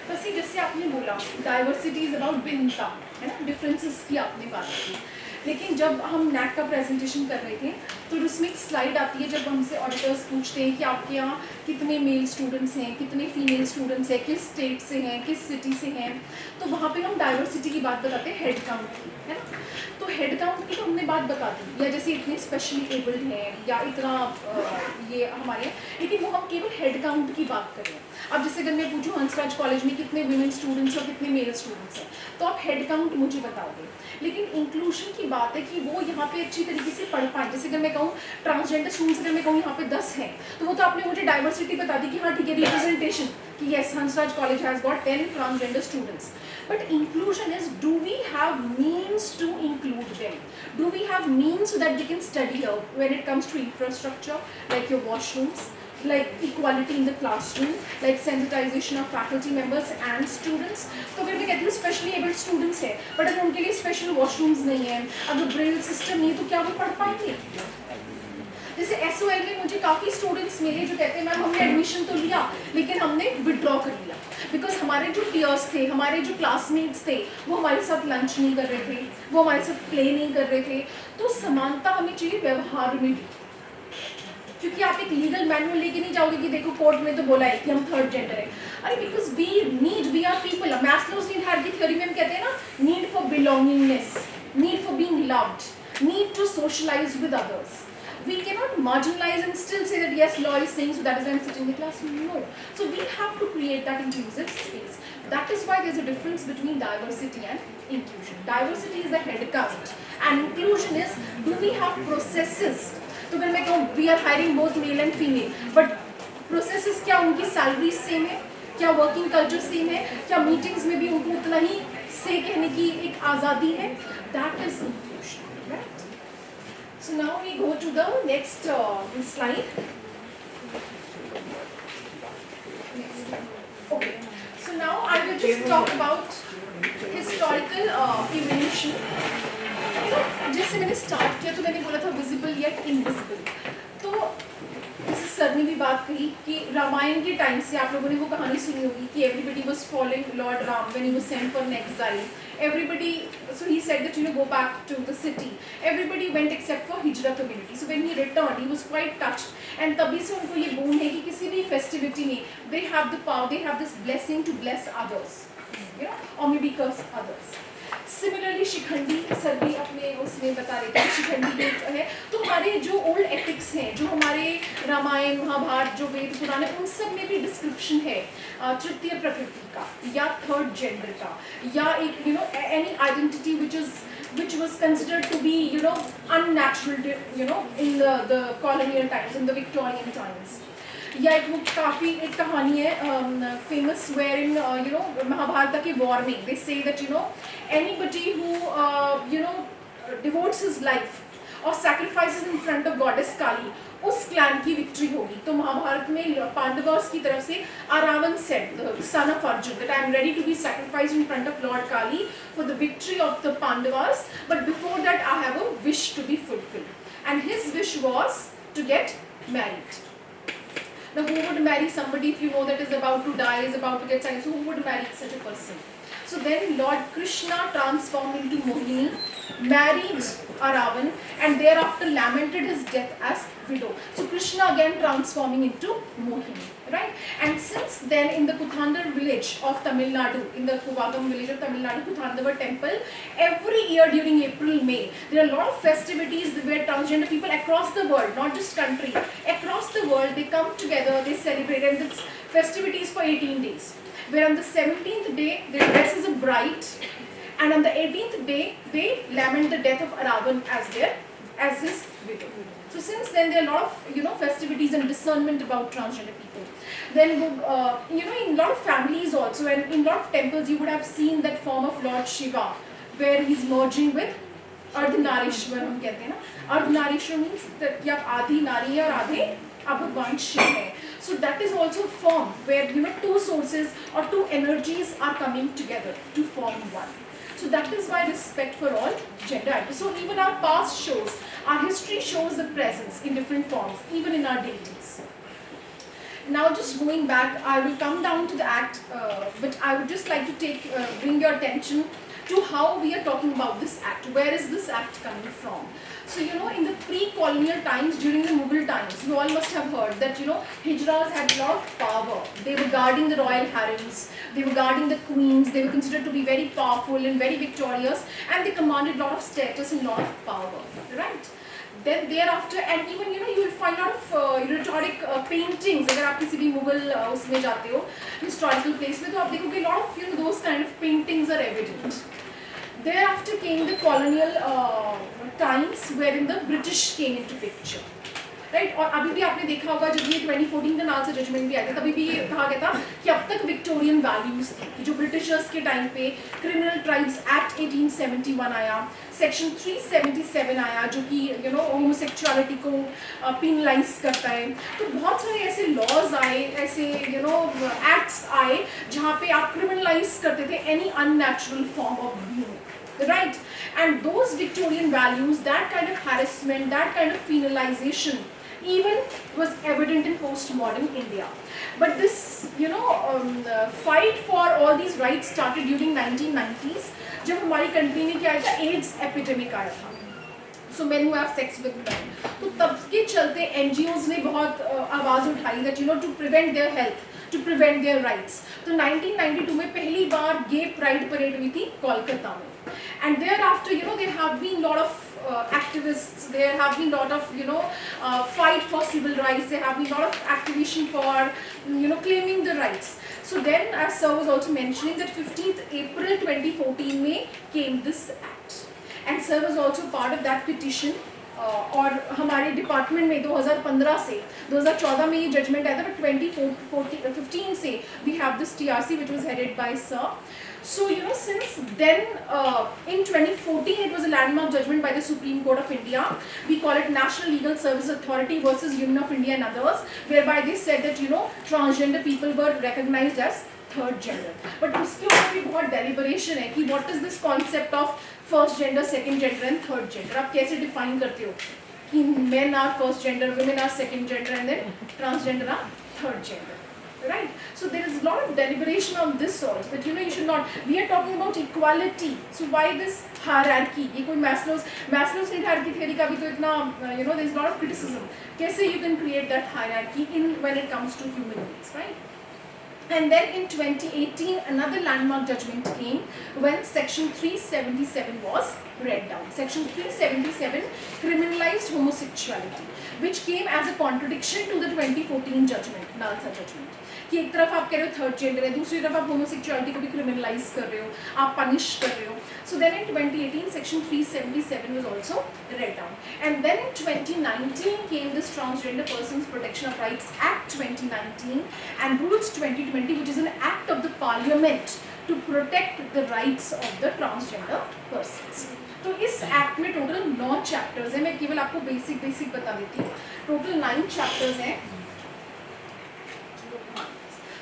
बस ये जैसे आपने बोला diversity is about भिन्नता, है ना, differences की आपने बात की. लेकिन जब हम नेट का प्रेजेंटेशन कर रहे थे तो उसमें एक स्लाइड आती है जब हमसे ऑडिटर्स पूछते हैं कि आपके यहाँ कितने मेल स्टूडेंट्स हैं, कितने फीमेल स्टूडेंट्स हैं, किस स्टेट से हैं, किस सिटी से हैं, तो वहाँ पे हम डाइवर्सिटी की बात बताते हैं हेड काउंट की, है ना. तो हेड काउंट की तो हमने बात बता दी, या जैसे इतने स्पेशली एबल्ड हैं या इतना ये हमारे, लेकिन वो हम केवल हेड काउंट की बात करें. अब जैसे अगर मैं पूछूँ हंसराज कॉलेज में कितने वीमेन स्टूडेंट्स और कितने मेल स्टूडेंट्स हैं, तो आप हेड काउंट मुझे बताओगे. लेकिन इंक्लूजन की बात है कि वो यहाँ पे अच्छी तरीके से पढ़ पाएँ. जैसे अगर मैं कहूँ कहूँ ट्रांसजेंडर स्टूडेंट्स अगर मैं कहूँ यहाँ पे 10 हैं, तो वो तो आपने मुझे डाइवर्सिटी बता दी कि हाँ ठीक है रिप्रेजेंटेशन कि yes Hansraj college has got 10 transgender students. But inclusion is, do we have means to include them? Do we have means so that they can study here when it comes to infrastructure, like your washrooms, like equality in the classroom, like sensitization of faculty members and students? तो अगर मैं कहती हूँ specially abled students है, but अगर उनके लिए special washrooms नहीं है, अगर ब्रेल सिस्टम नहीं है, तो क्या वो पढ़ पाएंगे? जैसे SOL में मुझे काफ़ी स्टूडेंट्स मिले जो कहते हैं मैम हमने एडमिशन तो लिया लेकिन हमने विड्रॉ कर लिया बिकॉज हमारे जो टीयर्स थे, हमारे जो क्लासमेट्स थे, वो हमारे साथ लंच नहीं कर रहे थे, वो हमारे साथ प्ले नहीं कर रहे थे. तो समानता हमें चाहिए व्यवहार में भी, क्योंकि आप एक लीगल मैनुअल लेके नहीं जाओगे कि देखो कोर्ट में तो बोला है कि हम थर्ड जेंडर है. अरे because we are people. Maslow's need hierarchy theory में हम कहते हैं ना, need for belongingness, need for being loved, need to socialize with others. We cannot marginalize and still say that yes, law is saying, so that is why I'm sitting in the class. No. So we have to create that inclusive space. That is why there's a difference between diversity and inclusion. Diversity is the head count, and inclusion is, do we have processes? तो अगर मैं कहूँ we are hiring both male and female, but processes क्या उनकी salaries same है, क्या working culture same है, क्या meetings में भी उनको उतना ही say कहने की एक आज़ादी है? That is inclusion, right? So now we go to the next slide. Okay. So now I will just talk about historical evolution. जैसे मैंने स्टार्ट किया तो मैंने बोला था विजिबल येट इनविजिबल. तो जैसे सर ने भी बात कही कि रामायण के टाइम से आप लोगों ने वो कहानी सुनी होगी कि everybody was following Lord Ram when he was sent for an exile. Everybody, so he said that go back to the city. Everybody went except for Hijra community. So when he returned, he was quite touched. And तभी से उनको ये bone है कि किसी भी festivity में they have the power, they have this blessing to bless others, or maybe curse others. Similarly, Shikhandi sir भी अपने उसमें बता रहे थे शिखंडी है. तो हमारे जो ओल्ड एथिक्स हैं, जो हमारे रामायण महाभारत जो वेद पुराण है, उन सब में भी डिस्क्रिप्शन है तृतीय प्रकृति का या थर्ड जेंडर का या एक any identity which was considered to be unnatural in the colonial times, in the Victorian times. या एक कहानी है फेमस वेयर इन महाभारत के वॉर में they say that anybody who devotes his life or sacrifices in front of goddess Kali, उस clan की victory होगी. तो महाभारत में पांडवों की तरफ से Aravan said, the son of Arjun, that I am ready to be sacrificed in front of Lord Kali for the victory of the Pandavas, but before that I have a wish to be fulfilled. And his wish was to get married. Now who would marry somebody if you know that is about to die, is about to get silenced? Who would marry such a person? So then Lord Krishna transformed into Mohini, married Aravan, and thereafter lamented his death as widow. So Krishna again transforming into Mohini, right? And since then in the Kuthandar village of Tamil Nadu, in the Kuvagam village of Tamil Nadu, Kuthandava temple, every year during April, May, there are a lot of festivities where transgender people across the world, not just country, across the world, they come together, they celebrate, and this festivities for 18 days. Where on the 17th day, they dress as a bride, and on the 18th day, they lament the death of Aravan as his widow. So since then, there are a lot of festivities and discernment about transgender people. Then in a lot of families also, and in a lot of temples, you would have seen that form of Lord Shiva, where he's merging with Ardhanarishwar. हम कहते हैं ना, Ardhanarishwar means that या आधी नारी है और आधे आप भगवान शिव है. So that is also a form where two sources or two energies are coming together to form one. So that is why respect for all gender identities. So even our past shows, our history shows the presence in different forms, even in our deities. Now just going back, I will come down to the act, but I would just like to bring your attention to how we are talking about this act. Where is this act coming from? So in the pre-colonial times, during the Mughal times, you all must have heard that Hijras had a lot of power. They were guarding the royal harems, they were guarding the queens, they were considered to be very powerful and very victorious, and they commanded a lot of status and a lot of power, right? Then thereafter, and even you will find a lot of rhetoric paintings. अगर आप किसी भी मुगल उसमें जाते हो historical place में, तो आप देखोगे a lot of those kind of paintings are evident. Thereafter came the colonial times wherein the British came into picture. Right और अभी भी आपने देखा होगा जब ये 2014 का नाल से जजमेंट भी आया था तभी भी ये कहा गया था कि अब तक विक्टोरियन वैल्यूज थी कि जो ब्रिटिशर्स के टाइम पे क्रिमिनल ट्राइब्स एक्ट 1871 आया, सेक्शन 377 आया जो कि होमोसेक्सुअलिटी को पिनलाइज करता है। तो बहुत सारे ऐसे लॉज आए, ऐसे एक्ट्स आए जहाँ पे आप क्रिमिनलाइज करते थे any unnatural form of being, right? And those Victorian values, that kind of harassment, that kind of penalization even was evident in postmodern India. But this fight for all these rights started during 1990s जब हमारी country में क्या आया था, ads epidemic आया था, so men who have sex with men. तो तब के चलते NGOs ने बहुत आवाज़ उठाई that to prevent their health, to prevent their rights. तो 1992 में पहली बार गे प्राइड परेड हुई थी कोलकाता में, and thereafter there have been lot of activists, there have been lot of fight for civil rights, there have been lot of activation for claiming the rights. So then, as sir was also mentioning, that 15th April 2014 में came this act, and sir was also part of that petition. और हमारे department में 2015 से 2014 में ये judgement आया था, but 2015 से we have this TRC which was headed by sir. So since then in 2014 it was a landmark judgment by the Supreme Court of India. We call it National Legal Service Authority versus Union of India and others, whereby they said that transgender people were recognized as third gender. But उसके ऊपर भी बहुत deliberation है कि what is this concept of first gender, second gender and third gender. आप कैसे define करते हो कि men are first gender, women are second gender and then transgender are third gender, right? So there is a lot of deliberation on this also, but you should not, we are talking about equality, so why this hierarchy? ये कोई Maslow's hierarchy theory का भी तो इतना there is a lot of criticism. कैसे you can create that hierarchy in when it comes to human beings, right? And then in 2018, another landmark judgment came when Section 377 was read down. Section 377 criminalized homosexuality, which came as a contradiction to the 2014 judgment, Nalsa judgment. कि एक तरफ आप कह रहे हो third gender है, दूसरी तरफ आप होमोसेक्सुअलिटी को भी क्रिमिनलाइज कर रहे हो, आप पनिश कर रहे हो. So then in 2018, Section 377 was also read down. And then in 2019 came this Transgender Persons Protection of Rights Act 2019 and Rules 2020, which is an act of the Parliament to protect the rights of the transgender persons. तो इस act में total 9 chapters हैं. मैं केवल आपको basic बता देती हूँ. टोटल 9 चैप्टर्स हैं.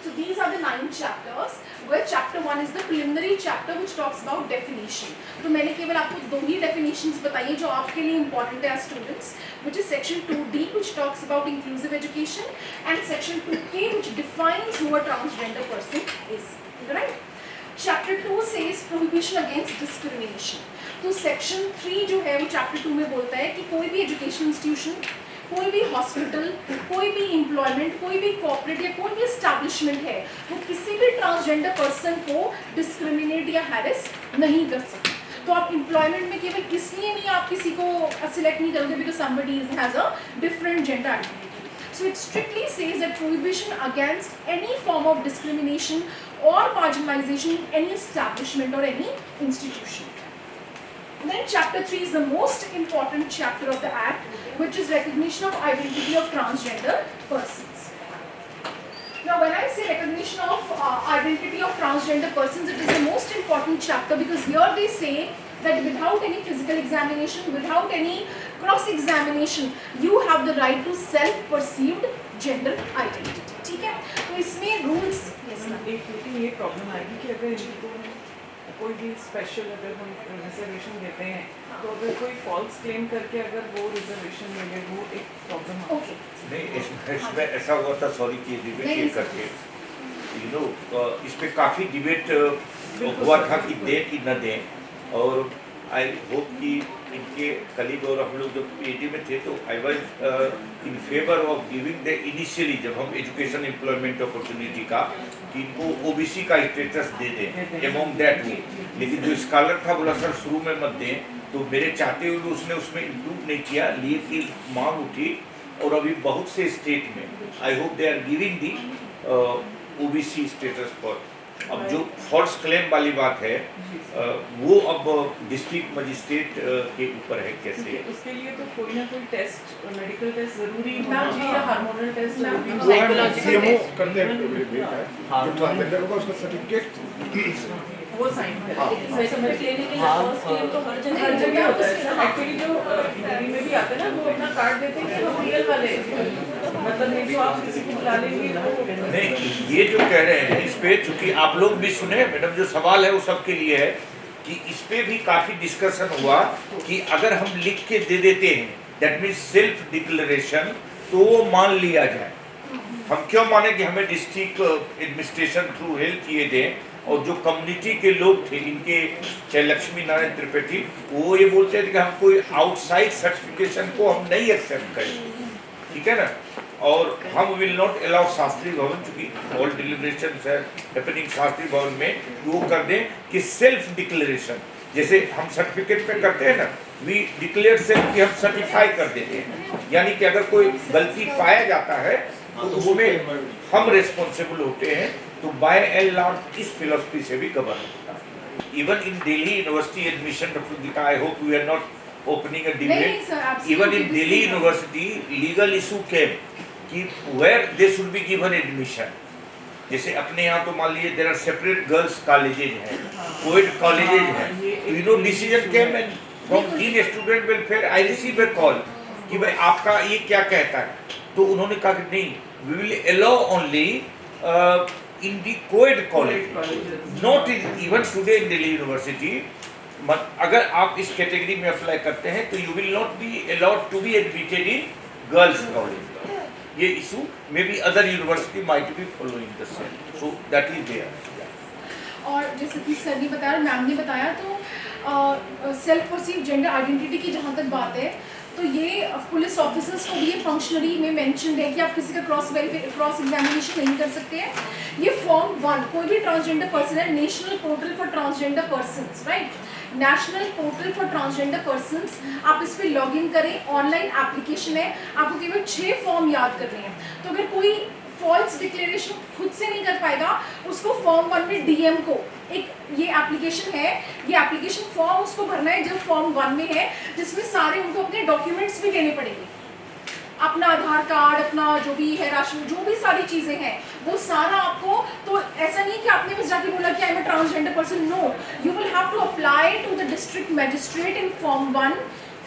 So these are the 9 chapters, where chapter 1 is the preliminary chapter which talks about definition. तो मैंने केवल आपको 2 ही definitions बताई जो आपके लिए important है as students, which is section 2D which talks about inclusive education and section 2K which defines who a transgender person is, right? Chapter 2 says prohibition against discrimination. तो section 3 जो है वो chapter 2 में बोलता है कि कोई भी education institution, कोई भी हॉस्पिटल, कोई भी एम्प्लॉयमेंट, कोई भी कॉर्पोरेट या कोई भी एस्टैब्लिशमेंट है वो किसी भी ट्रांसजेंडर पर्सन को डिस्क्रिमिनेट या हैरेस नहीं कर सकते. तो आप एम्प्लॉयमेंट में केवल इसलिए नहीं आप किसी को सिलेक्ट नहीं करोगे because somebody has a different gender identity. So it strictly says that prohibition against any form of discrimination or marginalization in any establishment or any institution. Then chapter 3 is the most important chapter of the act, which is recognition of identity of transgender persons. Now when I say recognition of identity of transgender persons, it is the most important chapter because here they say that without any physical examination, without any cross-examination, you have the right to self-perceived gender identity. ठीक है? तो इसमें rules, yes ma'am. लेकिन ये problem आएगी कि अगर इनको कोई भी स्पेशल अगर हम रिजर्वेशन देते हैं तो अगर कोई फॉल्स क्लेम करके अगर वो रिजर्वेशन ले ले वो एक प्रॉब्लम है. Okay. नहीं इसमें ऐसा हुआ था, सॉरी कि डिबेट करके इस पे काफ़ी डिबेट हुआ था कि दें कि न दें. और आई होप कि इनके कलीग और हम लोग जब PhD में थे तो I was in favour of giving the initially जब हम एजुकेशन एम्प्लॉयमेंट अपॉर्चुनिटी का कि इनको OBC का स्टेटस दे दें एमोंग दैट वे. लेकिन जो स्कॉलर था बोला सर शुरू में मत दें, तो मेरे चाहते हुए उसने उसमें इंक्लूड नहीं किया. लेकिन मांग उठी और अभी बहुत से स्टेट में I hope they are giving the OBC status for अब जो फॉल्स क्लेम वाली बात है वो अब डिस्ट्रिक्ट मजिस्ट्रेट के ऊपर है कैसे। उसके लिए तो कोई ना कोई टेस्ट, मेडिकल टेस्ट जरूरी होना मैम, चाहिए, या हार्मोनल टेस्ट जरूरी होना वो है चाहिए। सीएमओ करते हैं जो ट्रांसजेंडर होगा उसका सर्टिफिकेट वो साइन करें। सर्टिफिकेट लेने के लिए फर्स्ट क्लेम तो हर जगह हर जगह होता है एक्चुअली। जो दिल्ली में भी आते हैं ना, वो अपना कार्ड देते हैं कि वो रियल वाले, मतलब नहीं तो आप किसी को बुला लेंगे तो नहीं, ये जो कह रहे हैं इस पे, चूंकि आप लोग भी सुने मैडम, जो सवाल है वो सबके लिए है कि इस पे भी काफी डिस्कशन हुआ कि अगर हम लिख के दे देते हैं दैट मीन्स सेल्फ डिक्लेरेशन, तो वो मान लिया जाए। हम क्यों माने कि हमें डिस्ट्रिक्ट एडमिनिस्ट्रेशन थ्रू हेल्प किए दें, और जो कम्युनिटी के लोग थे इनके, चाहे लक्ष्मी नारायण त्रिपाठी, वो ये बोलते थे कि हम कोई आउटसाइड सर्टिफिकेशन को हम नहीं एक्सेप्ट करें, ठीक है ना। और हम विल नॉट अलाउ शास्त्री भवन, चूंकि ऑल डिलिब्रेशन है हैपनिंग शास्त्री भवन में, वो कर दें कि सेल्फ डिक्लेरेशन, जैसे हम सर्टिफिकेट पे करते हैं ना, वी डिक्लेयर सेल्फ कि हम सर्टिफाई कर देते हैं, यानी कि अगर कोई गलती पाया जाता है तो उसमें हम रेस्पॉन्सिबल होते हैं। तो बाय एंड लार्ज इस फिलोसफी से भी गवर्न होता है। Even in Delhi University admission, doctor Geeta, I hope we are not opening a debate, even in Delhi University legal issue came कि where they should be given admission. जैसे अपने यहाँ तो मान लीजिए there are separate girls colleges हैं, कोएड कॉलेजेज हैं, you know decision came and from dean student welfare I receive A call कि भाई आपका ये क्या कहता है, तो उन्होंने कहा कि नहीं, we will allow only in the co-ed college, not in even today in Delhi University. अगर आप इस कैटेगरी में अप्लाई करते हैं तो you will not be allowed to be admitted in girls college. ये issue may be other university might be following the same, so that is there. और जैसे कि सर ने बताया, मैम ने बताया, तो सेल्फ परसीव जेंडर आइडेंटिटी की जहाँ तक बात है, तो ये पुलिस ऑफिसर्स को भी ये फंक्शनरी में मेंशन है कि आप किसी का क्रॉस एग्जामिनेशन नहीं कर सकते हैं। ये फॉर्म 1, कोई भी ट्रांसजेंडर पर्सन है, national portal for transgender persons, right, national portal for transgender persons, आप इस पर लॉग इन करें, ऑनलाइन एप्लीकेशन है, आपको केवल 6 फॉर्म याद करने हैं। तो अगर कोई फॉल्स डिक्लेरेशन खुद से नहीं कर पाएगा, उसको फॉर्म 1 में डीएम को एक ये एप्लीकेशन है, ये एप्लीकेशन फॉर्म उसको भरना है जो फॉर्म 1 में है, जिसमें सारे उनको अपने डॉक्यूमेंट्स भी देने पड़ेंगे, अपना आधार कार्ड, अपना जो भी है राशन, जो भी सारी चीजें हैं वो सारा आपको। तो ऐसा नहीं कि आपने बस जाके बोला कि I am a transgender person, no, you will have to apply to the district magistrate in form 1।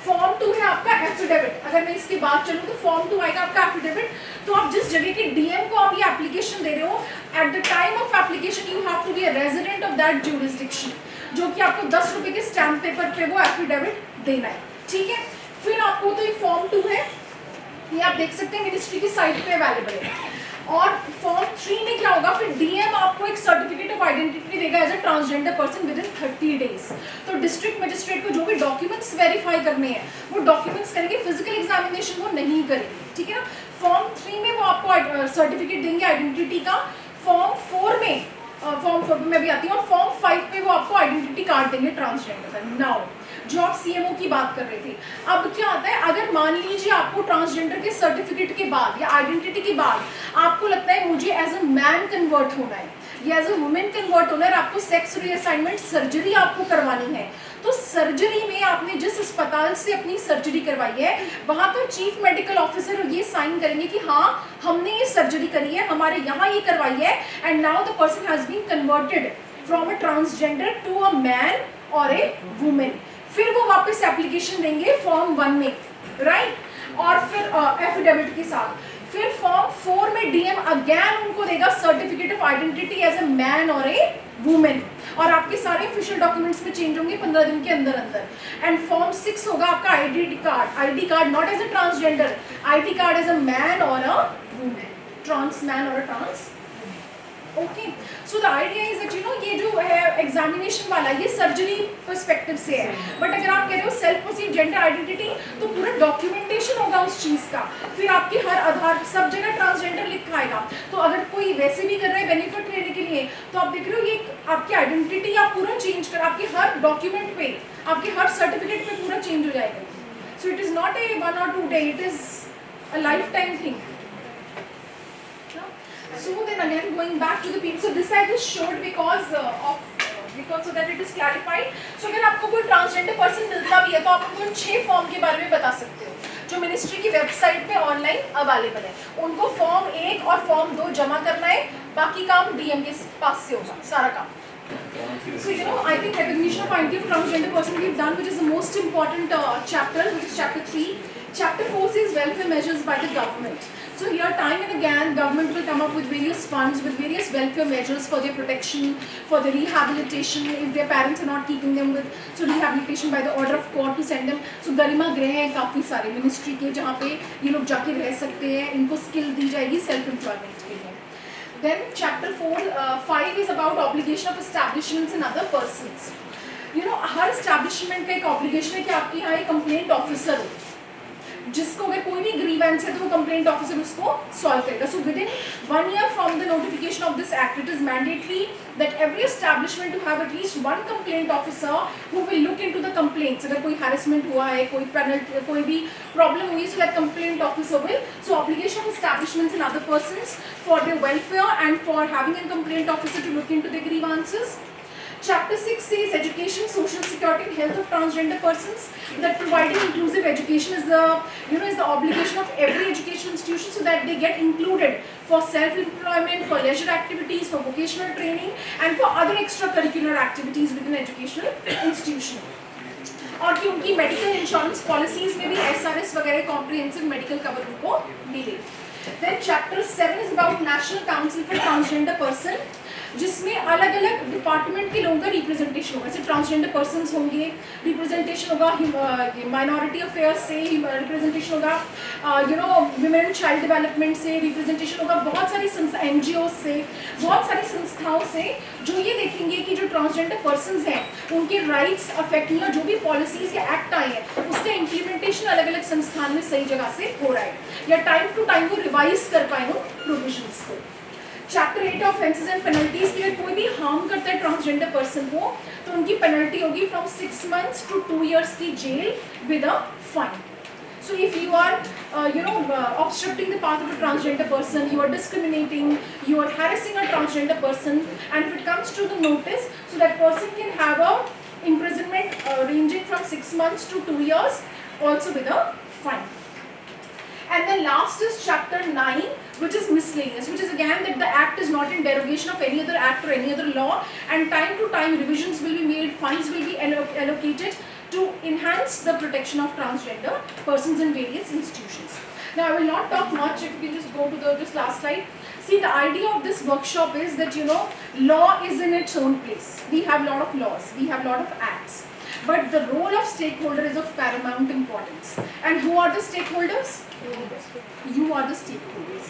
Form 2 है आपका एफिडेविट, अगर मैं इसके बाद चलूँ तो फॉर्म 2 आएगा आपका एफिडेविट। तो आप जिस जगह के डीएम को आप ये एप्लीकेशन दे रहे हो, at the time of application you have to be a resident of that jurisdiction, जो कि आपको 10 रुपए के स्टैम्प पेपर पे वो एफिडेविट देना है, ठीक है। फिर आपको तो ये फॉर्म 2 है, ये आप देख सकते हैं मिनिस्ट्री की साइट पे अवेलेबल है। और फॉर्म 3 में क्या होगा, फिर डीएम आपको एक सर्टिफिकेट ऑफ आइडेंटिटी देगा as a transgender person within 30 days. तो डिस्ट्रिक्ट मजिस्ट्रेट को जो भी डॉक्यूमेंट्स वेरीफाई करने हैं वो डॉक्यूमेंट्स करेंगे, फिजिकल एग्जामिनेशन वो नहीं करेंगे, ठीक है ना। फॉर्म 3 में वो आपको सर्टिफिकेट देंगे आइडेंटिटी का। फॉर्म 4 में, फॉर्म 4 में भी आती है, और फॉर्म 5 में वो आपको आइडेंटिटी कार्ड देंगे ट्रांसजेंडर का। नाउ जो आप सीएमओ की बात कर रहे थे, अब क्या आता है, अगर मान लीजिए आपको ट्रांसजेंडर के सर्टिफिकेट के बाद या आइडेंटिटी के बाद आपको लगता है मुझे एज अ मैन कन्वर्ट होना है या एज अ वुमेन कन्वर्ट होना है, और आपको सेक्स रीअसाइनमेंट सर्जरी आपको करवानी है, तो सर्जरी में आपने जिस अस्पताल से अपनी सर्जरी करवाई है वहाँ पर चीफ मेडिकल ऑफिसर ये साइन करेंगे कि हाँ हमने ये सर्जरी करी है, हमारे यहाँ ये करवाई है, and now the person has been converted from a transgender to a man or a women. फिर वो वापस एप्लीकेशन देंगे फॉर्म 1 में, राइट, और फिर एफिडेविट के साथ। फिर फॉर्म 4 में डीएम अगेन उनको देगा certificate of identity as a man or a women, और आपके सारे ऑफिशियल डॉक्यूमेंट्स में चेंज होंगे 15 दिन के अंदर अंदर। एंड फॉर्म 6 होगा आपका ID card not as a transgender, ID card as a man or a woman, trans man or a trans. Okay, so the idea is that you know ये जो है एग्जामिनेशन वाला ये सर्जरी पर्सपेक्टिव से है, but अगर आप कह रहे हो सेल्फ परसीव जेंडर आइडेंटिटी तो पूरा डॉक्यूमेंटेशन होगा उस चीज़ का, फिर आपके हर आधार सब जगह ट्रांसजेंडर लिखा आएगा। तो अगर कोई वैसे भी कर रहा है बेनिफिट लेने के लिए तो आप देख रहे हो ये आपकी आइडेंटिटी आप पूरा चेंज कर, आपके हर डॉक्यूमेंट पे, आपके हर सर्टिफिकेट पे पूरा चेंज हो जाएगा। So it is not a 1 or 2 day, it is a life time thing. So then again going back to the people, so this I just showed because so that it is clarified. So अगर आपको कोई transgender person मिलता भी है तो आप उनको 6 form के बारे में बता सकते हो जो मिनिस्ट्री की वेबसाइट पे ऑनलाइन अवेलेबल है. उनको फॉर्म 1 और फॉर्म 2 जमा करना है, बाकी काम डीएम के पास से होगा सारा काम. So I think recognition of identity of transgender person we've done, which is the most important chapter, which is chapter 3. Chapter 4 says welfare measures by the government. So here time and again government will come up with various funds, with various welfare measures for their protection, for their rehabilitation, if their parents are not keeping them with, so rehabilitation by the order of court to send them. So गरिमा गृह हैं काफ़ी सारे ministry के जहाँ पे ये लोग जाके रह सकते हैं, इनको स्किल दी जाएगी सेल्फ एम्प्लॉयमेंट के लिए. Then chapter 5 is about obligation of establishments and other persons. Her establishment का एक obligation है कि आपके यहाँ एक complaint officer हो, जिसको अगर कोई भी ग्रीवेंस है तो वो कंप्लेंट ऑफिसर उसको सॉल्व करेगा. So within 1 year from the notification of this act it is mandatory that every establishment to have at least 1 complaint officer who will look into the complaints. अगर कोई harassment हुआ है, कोई penalty, कोई भी problem हुई, so that complaint officer will. So obligation of establishments and other persons for their welfare and for having a complaint officer to look into their grievances. Chapter 6 says education, social security and health of transgender persons. That providing inclusive education is the obligation of every education institution so that they get included for self-employment, for leisure activities, for vocational training and for other extracurricular activities within educational institution. और कि उनकी medical insurance policies में भी SRS वगैरह comprehensive medical cover उनको मिले. Then chapter 7 is about National Council for Transgender Person, जिसमें अलग अलग डिपार्टमेंट के लोगों का रिप्रेजेंटेशन होगा. जैसे ट्रांसजेंडर पर्सन्स होंगे, रिप्रेजेंटेशन होगा माइनॉरिटी अफेयर्स से, रिप्रेजेंटेशन होगा वुमेन एंड चाइल्ड डेवलपमेंट से, रिप्रेजेंटेशन होगा बहुत सारी NGOs से, बहुत सारी संस्थाओं से, जो ये देखेंगे कि जो ट्रांसजेंडर पर्सन्स हैं उनके राइट्स अफेक्ट या जो भी पॉलिसीज या एक्ट आए हैं उसका इम्प्लीमेंटेशन अलग अलग संस्थान में सही जगह से हो रहा है या टाइम टू टाइम वो रिवाइज कर पाए वो प्रोविजंस को. चैप्टर 8 ऑफेंसेस एंड पेनल्टीज के लिए कोई भी हार्म करता है ट्रांसजेंडर पर्सन को तो उनकी पेनल्टी होगी फ्रॉम 6 months to 2 years की जेल with a fine. So if you are obstructing the path of a transgender person, you are discriminating, you are harassing a transgender person, and if it comes to the notice, so that person can have a imprisonment ranging from 6 months to 2 years, also with a fine. And then last is chapter 9, which is miscellaneous, which is again that the act is not in derogation of any other act or any other law, and time to time revisions will be made, funds will be allocated to enhance the protection of transgender persons in various institutions. Now I will not talk much, if you can just go to this last slide. See, the idea of this workshop is that law is in its own place. We have a lot of laws, we have a lot of acts. But the role of stakeholder is of paramount importance. And who are the stakeholders? You are the stakeholders.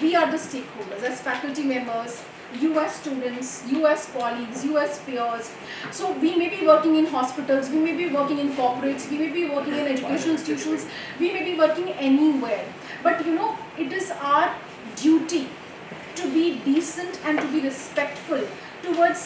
We are the stakeholders as faculty members, you as students, you as colleagues, you as peers. So we may be working in hospitals, we may be working in corporates, we may be working in educational institutions, we may be working anywhere. But it is our duty to be decent and to be respectful towards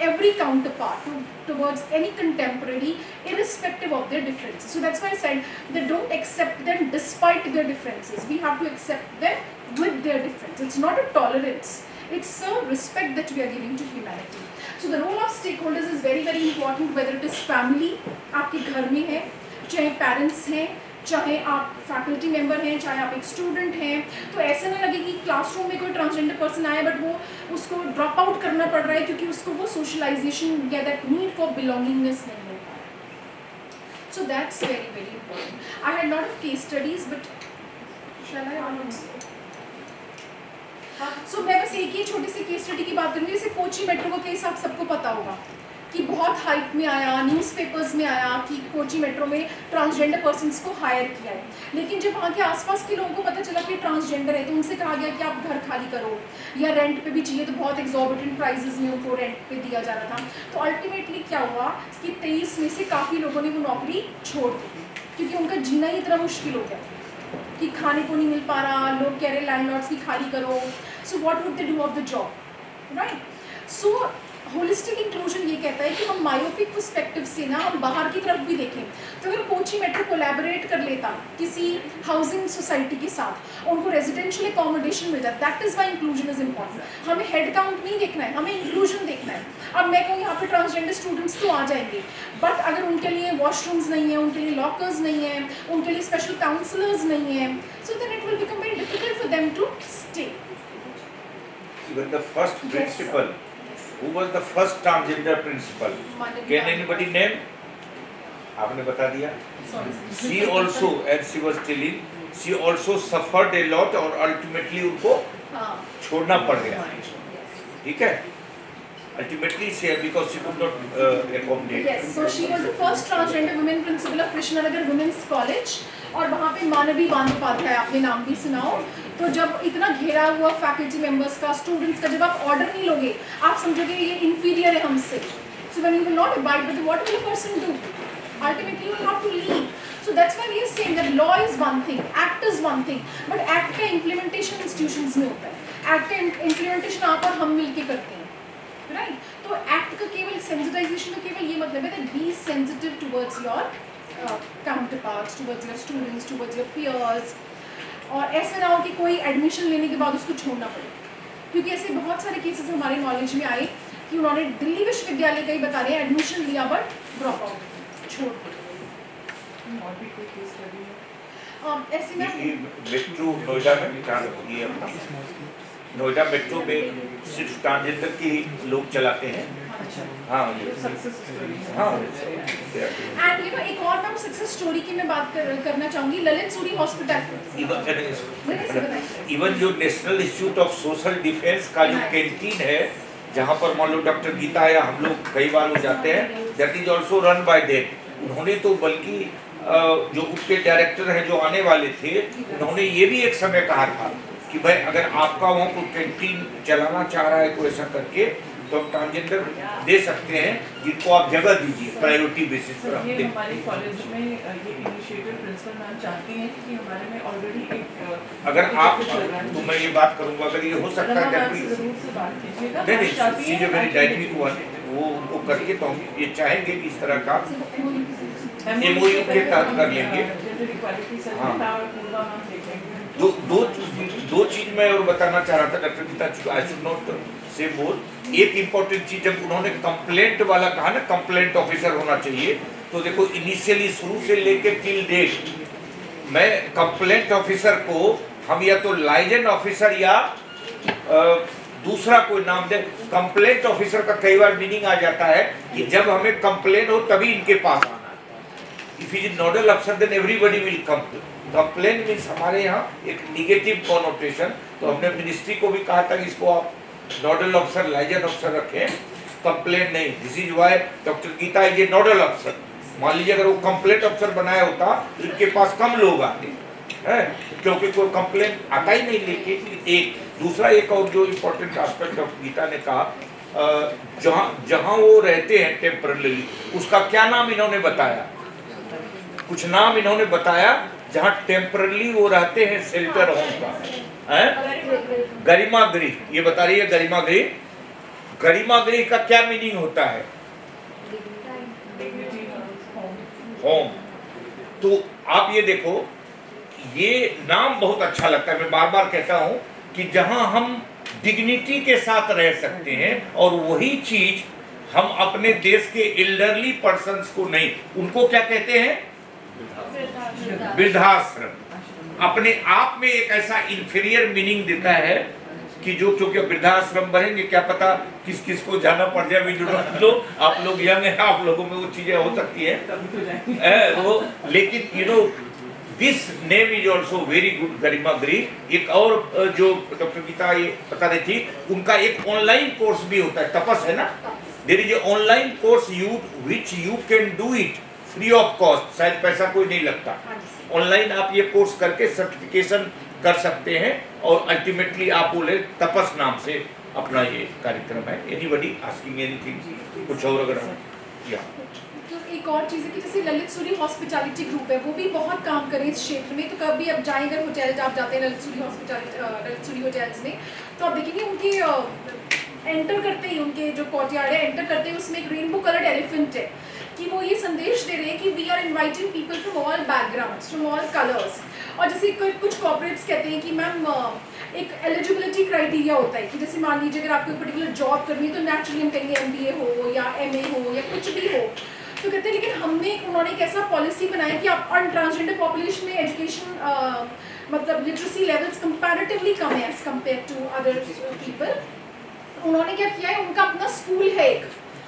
every counterpart, towards any contemporary, irrespective of their differences. So that's why I said that don't accept them despite their differences. We have to accept them with their difference. It's not a tolerance, it's a respect that we are giving to humanity. So the role of stakeholders is very very important, whether it is family, आपके घर में है, चाहे parents हैं, चाहे आप faculty member हैं, चाहे आप एक स्टूडेंट हैं, तो ऐसा ना लगे कि क्लासरूम में कोई ट्रांसजेंडर पर्सन आया बट वो उसको ड्रॉप आउट करना पड़ रहा है क्योंकि उसको वो सोशलाइजेशन या दैट नीड फॉर बिलोंगिंगनेस नहीं मिल पा रहा. So that's very very important. I had lot of case studies but shall I so मैं बस एक ही छोटी सी केस स्टडी की बात करूँगी. जैसे कोची मेट्रो का केस आप सबको पता होगा कि बहुत हाइप में आया, न्यूज़पेपर्स में आया कि कोची मेट्रो में ट्रांसजेंडर पर्सन्स को हायर किया है. लेकिन जब वहाँ के आसपास के लोगों को पता चला कि ट्रांसजेंडर है तो उनसे कहा गया कि आप घर खाली करो या रेंट पे भी चाहिए, तो बहुत एग्जॉर्बिटेंट प्राइसेस में उनको रेंट पे दिया जा रहा था. तो अल्टीमेटली क्या हुआ कि 23 में से काफ़ी लोगों ने वो नौकरी छोड़ दी क्योंकि उनका जीना ही इतना मुश्किल हो गया कि खाने को नहीं मिल पा रहा, लोग कह रहे लैंडलॉर्ड्स की खाली करो. So what would they do of the job, right? So holistic inclusion ये कहता है कि हम मायोपिक पर्सपेक्टिव से ना हम बाहर की तरफ भी देखें। तो अगर कोची मेट्रो कोलैबोरेट कर लेता किसी हाउसिंग सोसाइटी के साथ, उनको रेजिडेंशियल एकोमोडेशन मिल जाता, that is why inclusion is important. हमें हेड काउंट नहीं देखना है, हमें इंक्लूजन देखना है। अब मैं कहूँ यहाँ पे ट्रांसजेंडर स्टूडेंट्स तो आ जाएंगे, बट अगर उनके लिए वॉशरूम्स नहीं है, उनके लिए लॉकर्स नहीं है, उनके लिए स्पेशल काउंसलर्स नहीं है, so then it will become very difficult for them to stay. Even the first principal, who was the first transgender principal? Can anybody name? आपने बता दिया. She also, as she was telling, she also suffered a lot और ultimately उनको छोड़ना पड़ गया. ठीक है? Ultimately, she because she could not accommodate. Yes, so she was the first transgender women principal of Krishnanagar Women's College, और वहाँ पे मानवी बंदोपाध्याय, आपने नाम भी सुनाओ। तो जब इतना घेरा हुआ फैकल्टी मेंबर्स का, स्टूडेंट्स का, जब आप ऑर्डर नहीं लोगे, आप समझोगे ये इन्फीरियर है हमसे। So when you will not abide, but what will a person do? Ultimately, you will have to leave. So that's why we are saying that law is one thing, act is one thing, but act का implementation institutions में होता है। act का implementation आप और हम मिलके करते हैं, right? तो act का केवल sensitization का केवल ये मतलब है that be sensitive towards your counterparts, towards your students, towards your peers, और ऐसे ना हो कि कोई एडमिशन लेने के बाद उसको छोड़ना पड़े, क्योंकि ऐसे बहुत सारे केसेस हमारे नॉलेज में आए कि उन्होंने दिल्ली विश्वविद्यालय का ही बता रहे हैं एडमिशन लिया बट ड्रॉप आउट छोड़ ऐसे में मेट्रो नोएडा में ये नोएडा मेट्रो में सिर्फ ट्रांसजेंडर के लोग चलाते हैं। हाँ हाँ। एंड यू नो एक और मैं सक्सेस स्टोरी की मैं बात करना चाहूँगी, ललित सूरी हॉस्पिटल। इवन जो national Institute of Social defence का जो कैंटीन है, जहाँ पर मान लो डॉक्टर गीता या हम लोग कई बार हो जाते हैं, that is also run by them. उन्होंने तो बल्कि जो उनके डायरेक्टर हैं जो आने वाले थे, उन्होंने ये भी एक समय कहा था कि भाई अगर आपका वहाँ कोई कैंटीन चलाना चाह रहा है कोई ऐसा करके, तो हम ट्रांसजेंडर दे सकते हैं जिनको आप जगह दीजिए प्रायोरिटी बेसिस पर। हमारे कॉलेज में ये इनिशिएटिव प्रिंसिपल मैम चाहती हैं कि हमारे में ऑलरेडी एक अगर आप तो मैं ये बात करूंगा, अगर ये हो सकता है नहीं she is a very dynamic one, वो उनको करके तो हम ये चाहेंगे कि इस तरह का एमओयू के तहत कर लेंगे। हाँ, दो चीज मैं और बताना चाह रहा था doctor Geeta, I should not say more. एक इम्पोर्टेंट चीज, जब उन्होंने कंप्लेंट वाला कहा ना, कंप्लेंट ऑफिसर होना चाहिए, तो देखो इनिशियली शुरू से लेके टिल डेट मैं कंप्लेंट ऑफिसर को हम या तो लाइजन ऑफिसर या दूसरा कोई नाम दे। कंप्लेंट ऑफिसर का कई बार मीनिंग आ जाता है कि जब हमें कंप्लेंट हो तभी इनके पास आना है। इफ इज नोडल अफसर then everybody will come. Complaint means हमारे यहाँ एक निगेटिव कॉनोटेशन, तो हमने मिनिस्ट्री को भी कहा था कि इसको आप नोडल अफसर लाइजन अफसर रखें, कंप्लेंट नहीं। This is why doctor Geeta is a nodal अफसर। मान लीजिए अगर वो कंप्लेंट अफसर बनाया होता तो इनके पास कम लोग आते हैं, क्योंकि कोई कंप्लेंट आता ही नहीं लेके। एक दूसरा एक और जो इम्पोर्टेंट एस्पेक्ट डॉक्टर गीता ने कहा, जहाँ वो रहते हैं टेम्परली, उसका क्या नाम इन्होंने बताया, कुछ नाम इन्होंने बताया जहाँ टेम्परली वो रहते हैं, शेल्टर होम का है गरिमा गृह। ये बता रही है गरिमा गृह। गरिमा गृह का क्या मीनिंग होता है? होम। तो आप ये देखो, ये नाम बहुत अच्छा लगता है। मैं बार बार कहता हूं कि जहां हम डिग्निटी के साथ रह सकते हैं, और वही चीज हम अपने देश के एल्डरली पर्सन्स को नहीं, उनको क्या कहते हैं? वृद्धाश्रम। अपने आप में एक ऐसा इंफीरियर मीनिंग देता है कि जो क्योंकि वृद्धाश्रम बनेंगे, क्या पता किस किस को जाना पड़ जाए। आप लोग यंग हैं, आप लोगों में वो चीजें हो सकती है वो, लेकिन you know this name is also very good, Garima Greh. एक और जो डॉक्टर गीता ये बता रही थी, उनका एक ऑनलाइन कोर्स भी होता है, तपस है ना, there is a online course which you can do it free of cost, शायद पैसा कोई नहीं लगता। ऑनलाइन आप ये कोर्स करके सर्टिफिकेशन कर सकते हैं, और अल्टीमेटली आप बोले तपस नाम से अपना ये कार्यक्रम है। एनीबॉडी आस्किंग एनीथिंग, कुछ और अगर या तो एक और चीज़ है कि जैसे ललित सूरी हॉस्पिटैलिटी ग्रुप है, वो भी बहुत काम करे इस क्षेत्र में। तो कभी अब जाएं, अगर होटल आप जाते हैं ललित सूरी होटल्स में, तो आप देखेंगे उनकी एंटर करते ही उनके जो कोर्टयार्ड है, एंटर करते ही उसमें एक रेनबो कलर्ड एलिफेंट है कि वो ये संदेश दे रहे हैं कि we are inviting people from all backgrounds, from all colours. और जैसे कुछ कॉर्पोरेट्स कहते हैं कि मैम एक एलिजिबिलिटी क्राइटेरिया होता है कि जैसे मान लीजिए अगर आपको पर्टिकुलर जॉब करनी है तो नेचुरली हम कहेंगे MBA हो या MA हो या कुछ भी हो, तो कहते हैं लेकिन उन्होंने एक ऐसा पॉलिसी बनाया कि आप ट्रांसजेंडर पॉपुलेशन में एजुकेशन मतलब लिटरेसी लेवल्स कंपैरेटिवली कम है as compare to other people. उन्होंने क्या किया है, उनका अपना स्कूल है एक,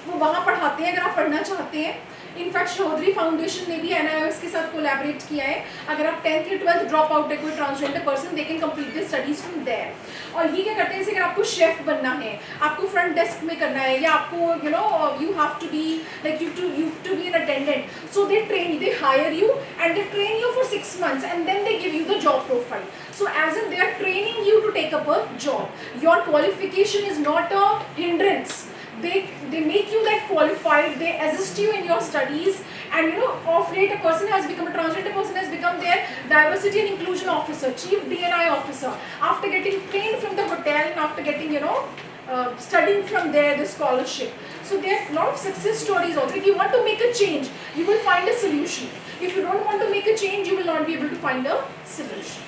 वो वहाँ पढ़ाते हैं अगर आप पढ़ना चाहते हैं। इनफैक्ट चौधरी फाउंडेशन ने भी NIOS के साथ कोलैबोरेट किया है, अगर आप 10th या 12th ड्रॉप आउट है कोई transgender person, they can complete the studies from there. और ये क्या करते हैं, जैसे अगर आपको शेफ बनना है, आपको फ्रंट डेस्क में करना है, या आपको you have to be like you to be an attendant, so they train, they hire you and they train you for 6 months and then they give you the job profile. So as in they are training you to take up a job. Your qualification is not a hindrance. They make you that qualified. They assist you in your studies. And of late a person has become a transgender person has become their diversity and inclusion officer, chief D&I officer. After getting trained from the hotel and after getting studying from there the scholarship. So there are a lot of success stories also. If you want to make a change, you will find a solution. If you don't want to make a change, you will not be able to find a solution.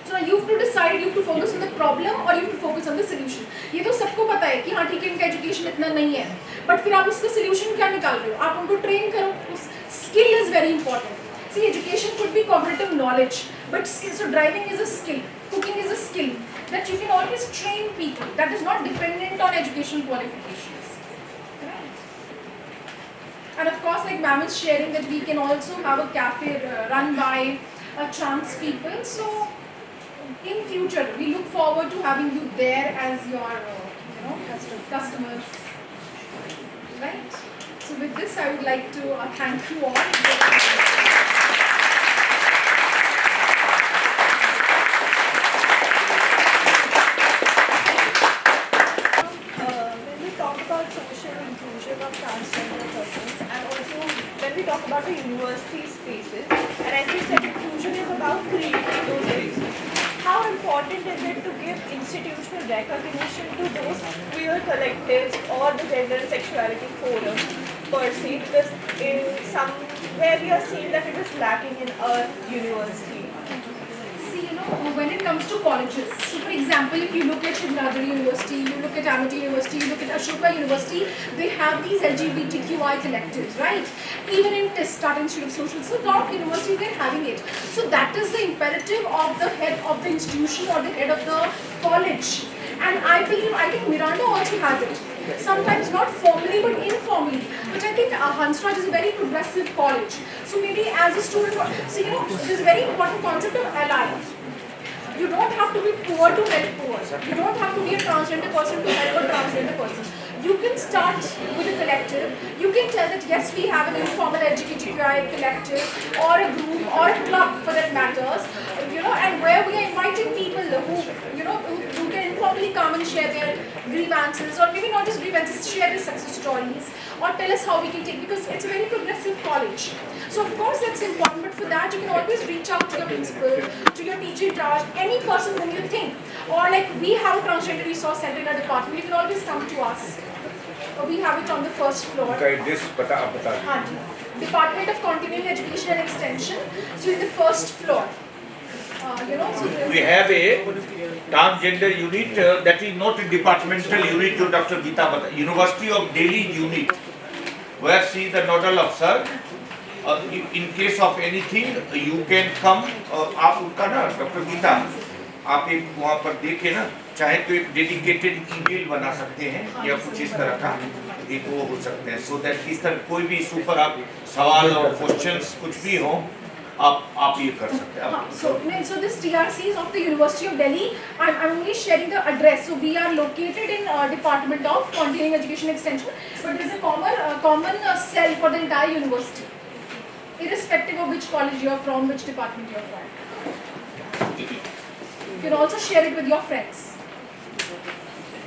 So now you have to decide, you have to focus on the problem or you have to focus on the solution. ये तो सबको पता है कि हाँ ठीक है इनका एजुकेशन इतना नहीं है, बट फिर आप उसका solution क्या निकाल रहे हो? आप उनको ट्रेन करो, skill is very important. See, education could be cognitive knowledge, but skill, so driving is a skill, cooking is a skill that you can always train people. That is not dependent on education qualifications. Right? And of course, like ma'am is sharing that we can also have a cafe run by trans people. So in future, we look forward to having you there as your, customers, right? So with this, I would like to thank you all. When we talk about social inclusion of transgender persons, and also when we talk about the university spaces, and as we said, inclusion is about creating those spaces. How important is it to give institutional recognition to those queer collectives or the gender and sexuality forum per se? Because in somewhere we are seeing that it is lacking in our university. See, when it comes to colleges, so for example, if you look at Shivnadri University, you look at Amity University, you look at Ashoka University, they have these LGBTQI collectives, right? Even in Tata Institute of Social, so a lot of universities they're having it. So that is the imperative of the head of the institution or the head of the college. And I think Miranda also has it. Sometimes not formally but informally. But I think Hansraj is a very progressive college. So maybe as a student, so there's a very important concept of ally. You don't have to be poor to help poor. You don't have to be a transgender person to help a transgender person. You can start with a collective. You can tell that yes, we have an informal LGBTQI collective or a group or a club for that matters. And where we are inviting people who can informally come and share their grievances, or maybe not just grievances, share their success stories, or tell us how we can take, because it's a very progressive college. So of course that's important, but for that you can always reach out to your principal, to your teacher in charge, any person whom you think, or like we have a transgender resource center in our department, you can always come to us. We have it on the first floor. Department of Continuing Education and Extension. So in the first floor. We have a transgender unit that is not a departmental unit to Dr. Geeta Bata, University of Delhi unit, where she is the nodal officer. In case of anything, you can come. आप उनका ना doctor Gita, आप एक वहाँ पर देखे ना, चाहे तो एक डेडिकेटेड ईमेल बना सकते हैं या कुछ इस तरह का एक वो हो सकते हैं, so that इस तरह कोई भी इशू पर आप सवाल और क्वेश्चंस कुछ भी हो आप ये कर सकते हैं. So this TRC is of the University of Delhi. I'm only sharing the address. So we are located in Department of Continuing Education Extension, but there is a common cell for the entire university, irrespective of which college you are from, which department you are from. You can also share it with your friends.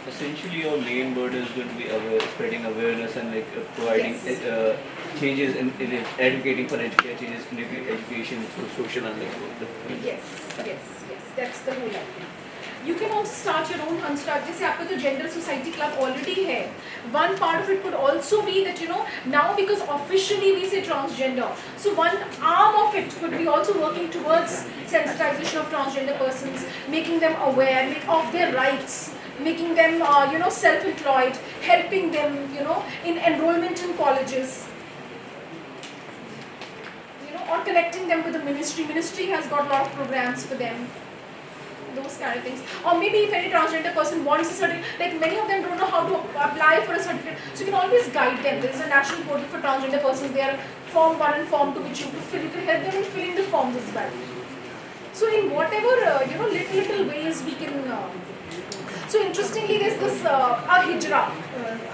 Essentially, your main word is going to be spreading awareness and providing changes in advocating for changes in education, social and Yes, that's the whole idea. You can also start your own Hansraj. जैसे आपका जो Gender Society Club already है. One part of it could also be that now because officially we say transgender, so one arm of it could be also working towards sensitization of transgender persons, making them aware of their rights, making them self-employed, helping them in enrollment in colleges. Or connecting them with the ministry. Ministry has got a lot of programs for them. Those kind of things. Or maybe if any transgender person wants a certificate, like many of them don't know how to apply for a certificate, so you can always guide them. There is a national portal for transgender persons. There are Form 1 and Form 2 which you can fill. You can help them in filling the forms as well. So in whatever little ways we can. So interestingly, there's this a hijra.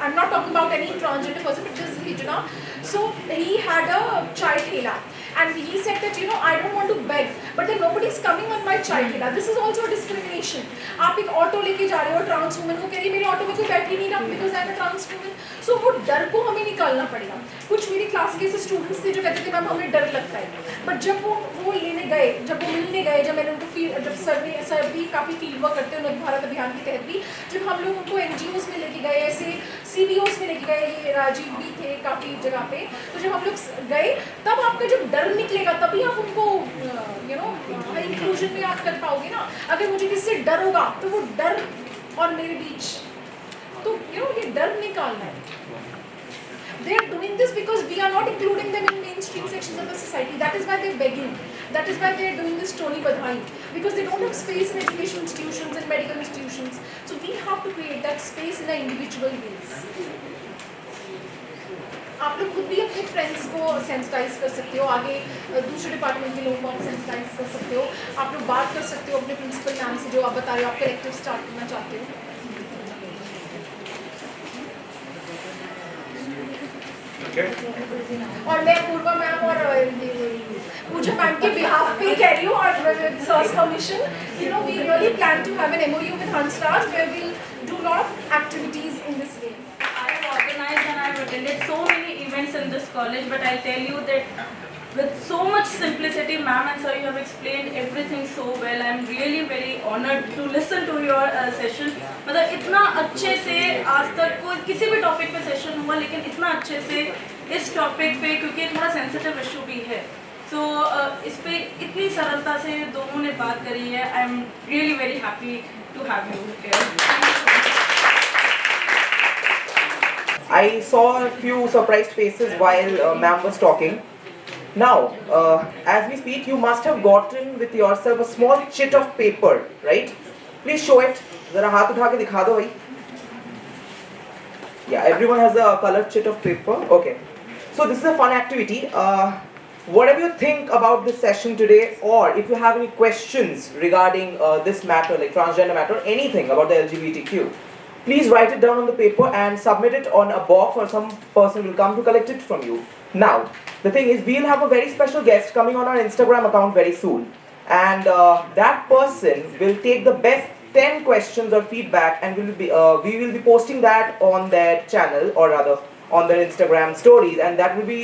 I'm not talking about any transgender person, but there's a hijra. So he had a child hela. And he said that I don't want to beg, but then nobody is coming on my child hela. This is also a discrimination. आप एक auto लेके जा रहे हो trans woman को, कह रही मेरे ऑटो में कोई बैठ ही नहीं रहा because I am a trans woman. So वो डर को हमें निकालना पड़ेगा. कुछ मेरी क्लास के ऐसे स्टूडेंट्स थे जो कहते थे मैम हमें डर लगता है, बट जब वो लेने गए, जब वो मिलने गए, जब मैंने उनको जब सर भी काफ़ी फील्ड वर्क करते हैं नव भारत अभियान के तहत भी, जब हम लोग उनको NGOs में लेके गए, ऐसे CBOs में लेके गए, ये राजीव भी थे काफ़ी जगह पे, तो जब हम लोग गए तब आपका जब डर निकलेगा तभी आप उनको इंक्लूजन में आप कर पाओगे ना. अगर मुझे किसी से डर होगा तो वो डर और मेरे बीच तो ये डर निकालना है. They are doing this because we are not including them in mainstream sections of the society. That is why they are begging. That is why they are doing this Tony Badhai, because they don't have space in education institutions and medical institutions. So we have to create that space in an individual ways. आप लोग खुद भी अपने friends को sensitize कर सकते हो, आगे दूसरे डिपार्टमेंट के लोगों को आप सेंसिटाइज कर सकते हो. आप लोग बात कर सकते हो अपने प्रिंसिपल मैम से जो आप बता रहे हो आप कलेक्टिव स्टार्ट करना चाहते हो. और मैं पूर्वा मैम और पूजा मैम के बिहाफ पे कह रही हूँ और search permission, we really plan to have an MOU with Hansraj where we'll do a lot of activities in this way. I have organized and I have attended so many events in this college, but I'll tell you that with so much simplicity, ma'am and sir, you have explained everything so well. I'm really very honored to listen to your session. मतलब इतना अच्छे से आज तक कोई किसी भी topic पे सेशन हुआ, लेकिन इतना अच्छे से इस टॉपिक पे, क्योंकि थोड़ा सेंसिटिव इशू भी है, so इस पे इतनी सरलता से दोनों ने बात करी है. I am really very happy to have you here. I saw a few surprised faces while ma'am was talking. Now, as we speak, you must have gotten with yourself a small chit of paper, right? Please show it. Zara haath utha ke dikha do bhai. Yeah, everyone has a colored chit of paper. Okay. So this is a fun activity. Whatever you think about this session today, or if you have any questions regarding this matter, like transgender matter, anything about the LGBTQ, please write it down on the paper and submit it on a box, or some person will come to collect it from you. Now, the thing is, we'll have a very special guest coming on our Instagram account very soon, and that person will take the best 10 questions or feedback, and we will be posting that on their channel, or rather on their Instagram stories, and that will be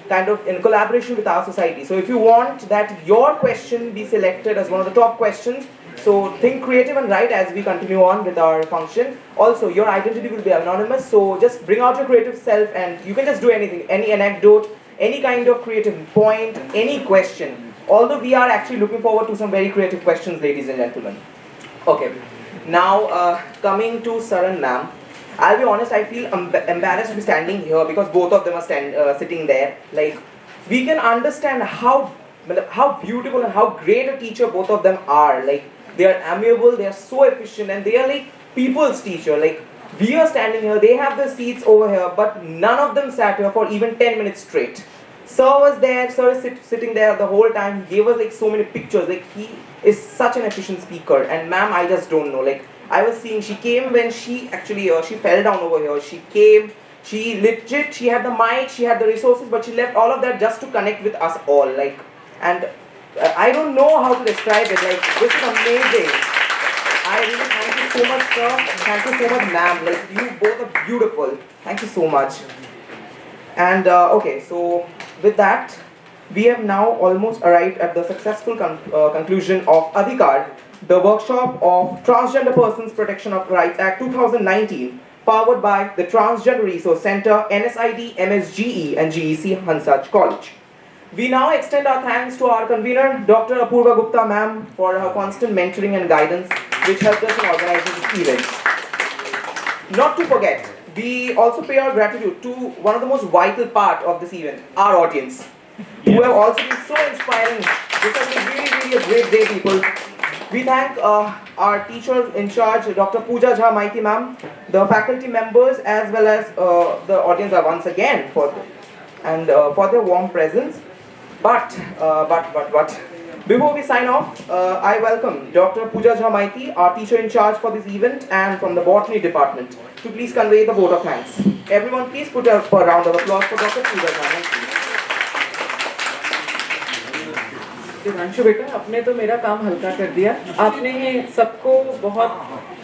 kind of in collaboration with our society. So if you want that your question be selected as one of the top questions, so think creative and write as we continue on with our function. Also, your identity will be anonymous, so just bring out your creative self, and you can just do anything, any anecdote, any kind of creative point, any question. Although we are actually looking forward to some very creative questions, ladies and gentlemen. Okay, now coming to Saran ma'am, I'll be honest, I feel embarrassed to be standing here because both of them are sitting there. Like, we can understand how beautiful and how great a teacher both of them are. Like, they are amiable, they are so efficient, and they are like people's teacher. Like, we are standing here, they have the seats over here, but none of them sat here for even 10 minutes straight. Sir was there, sir is sitting there the whole time, he gave us like so many pictures. Like, he is such an efficient speaker, and ma'am, I just don't know. Like, I was seeing, she came when she actually, she fell down over here. She came, she legit, she had the mic, she had the resources, but she left all of that just to connect with us all. Like, and I don't know how to describe it. Like, this is amazing. I really thank you so much, sir. Thank you so much, ma'am. Like, you both are beautiful. Thank you so much. And okay, so with that, we have now almost arrived at the successful conclusion of Adhikar. the workshop of Transgender Persons Protection of Rights Act 2019, powered by the Transgender Resource Center, NSID, MSGE and GEC Hansaj College. We now extend our thanks to our convener, Dr. Apurva Gupta ma'am, for her constant mentoring and guidance which helped us in organizing this event. Not to forget, we also pay our gratitude to one of the most vital part of this event, our audience, who have also been so inspiring. This has been really a great day, people. We thank our teacher in charge, Dr. Pooja Jha Maiti ma'am, the faculty members as well as the audience once again for their warm presence. But before we sign off, I welcome Dr. Pooja Jha Maiti, our teacher in charge for this event and from the botany department, to please convey the vote of thanks. Everyone, please put a round of applause for Dr. Pooja Jha Maiti. Divanshu बेटा, आपने तो मेरा काम हल्का कर दिया. आपने सबको बहुत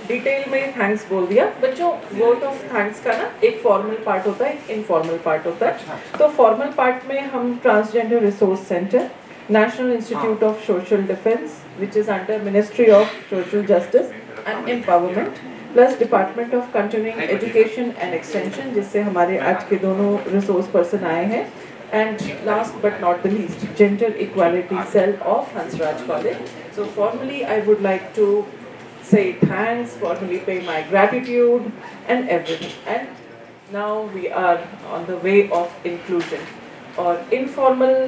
डिटेल में थैंक्स बोल दिया. बच्चों, वोट ऑफ थैंक्स का ना एक फॉर्मल पार्ट होता है, एक इनफॉर्मल पार्ट होता है. तो फॉर्मल पार्ट में हम transgender resource centre, national Institute of Social defence which is under ministry of social justice and empowerment, plus department of continuing education and extension, जिससे हमारे आज के दोनों रिसोर्स पर्सन आए हैं, and last but not the least, Gender Equality Cell of Hansraj College. So formally I would like to say thanks, formally pay my gratitude and everything. And now we are on the way of inclusion. और informal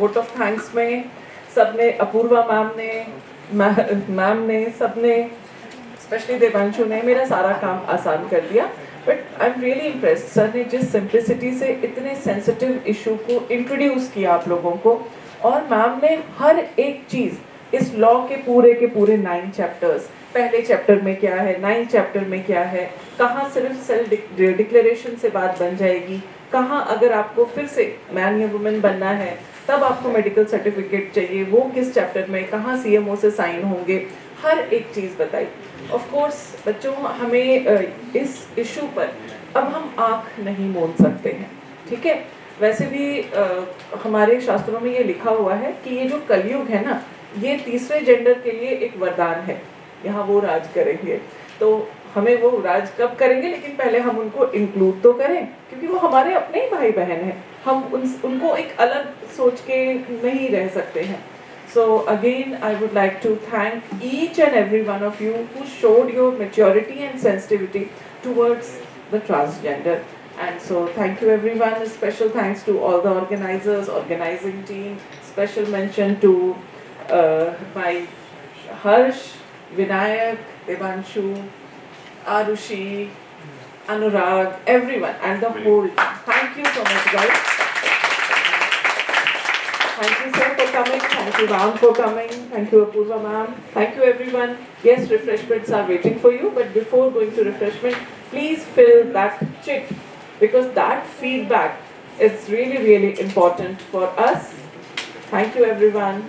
vote of thanks में सबने, Apoorva ma'am ने सबने, specially Devanshu ने मेरा सारा काम आसान कर दिया. But I am really impressed, sir ने जिस सिंप्लिसिटी से इतने सेंसिटिव इशू को इंट्रोड्यूस किया आप लोगों को, और मैम ने हर एक चीज़ इस लॉ के पूरे 9 चैप्टर्स, पहले चैप्टर में क्या है, 9 चैप्टर में क्या है, कहाँ सिर्फ सेल्फ डिक्लेरेशन से बात बन जाएगी, कहाँ अगर आपको फिर से मैन या वुमेन बनना है तब आपको मेडिकल सर्टिफिकेट चाहिए, वो किस चैप्टर में, कहाँ CMO से साइन होंगे, हर एक चीज़ बताई. ऑफ कोर्स बच्चों, हमें इस इशू पर अब हम आँख नहीं मूंद सकते हैं, ठीक है. वैसे भी हमारे शास्त्रों में ये लिखा हुआ है कि ये जो कलयुग है ना, ये तीसरे जेंडर के लिए एक वरदान है. यहाँ वो राज करेंगे, तो हमें वो राज कब करेंगे, लेकिन पहले हम उनको इंक्लूड तो करें, क्योंकि वो हमारे अपने ही भाई बहन हैं. हम उनको एक अलग सोच के नहीं रह सकते हैं. So again, I would like to thank each and every one of you who showed your maturity and sensitivity towards the transgender. And so thank you everyone. A special thanks to all the organizers, organizing team. Special mention to my Harsh, Vinayak, Devanshu, Arushi, Anurag, everyone, and the whole. Thank you so much, guys. Thank you, sir, for coming. Thank you, Ram, for coming. Thank you, Apurva, ma'am. Thank you, everyone. Yes, refreshments are waiting for you. But before going to refreshment, please fill that chit, because that feedback is really important for us. Thank you, everyone.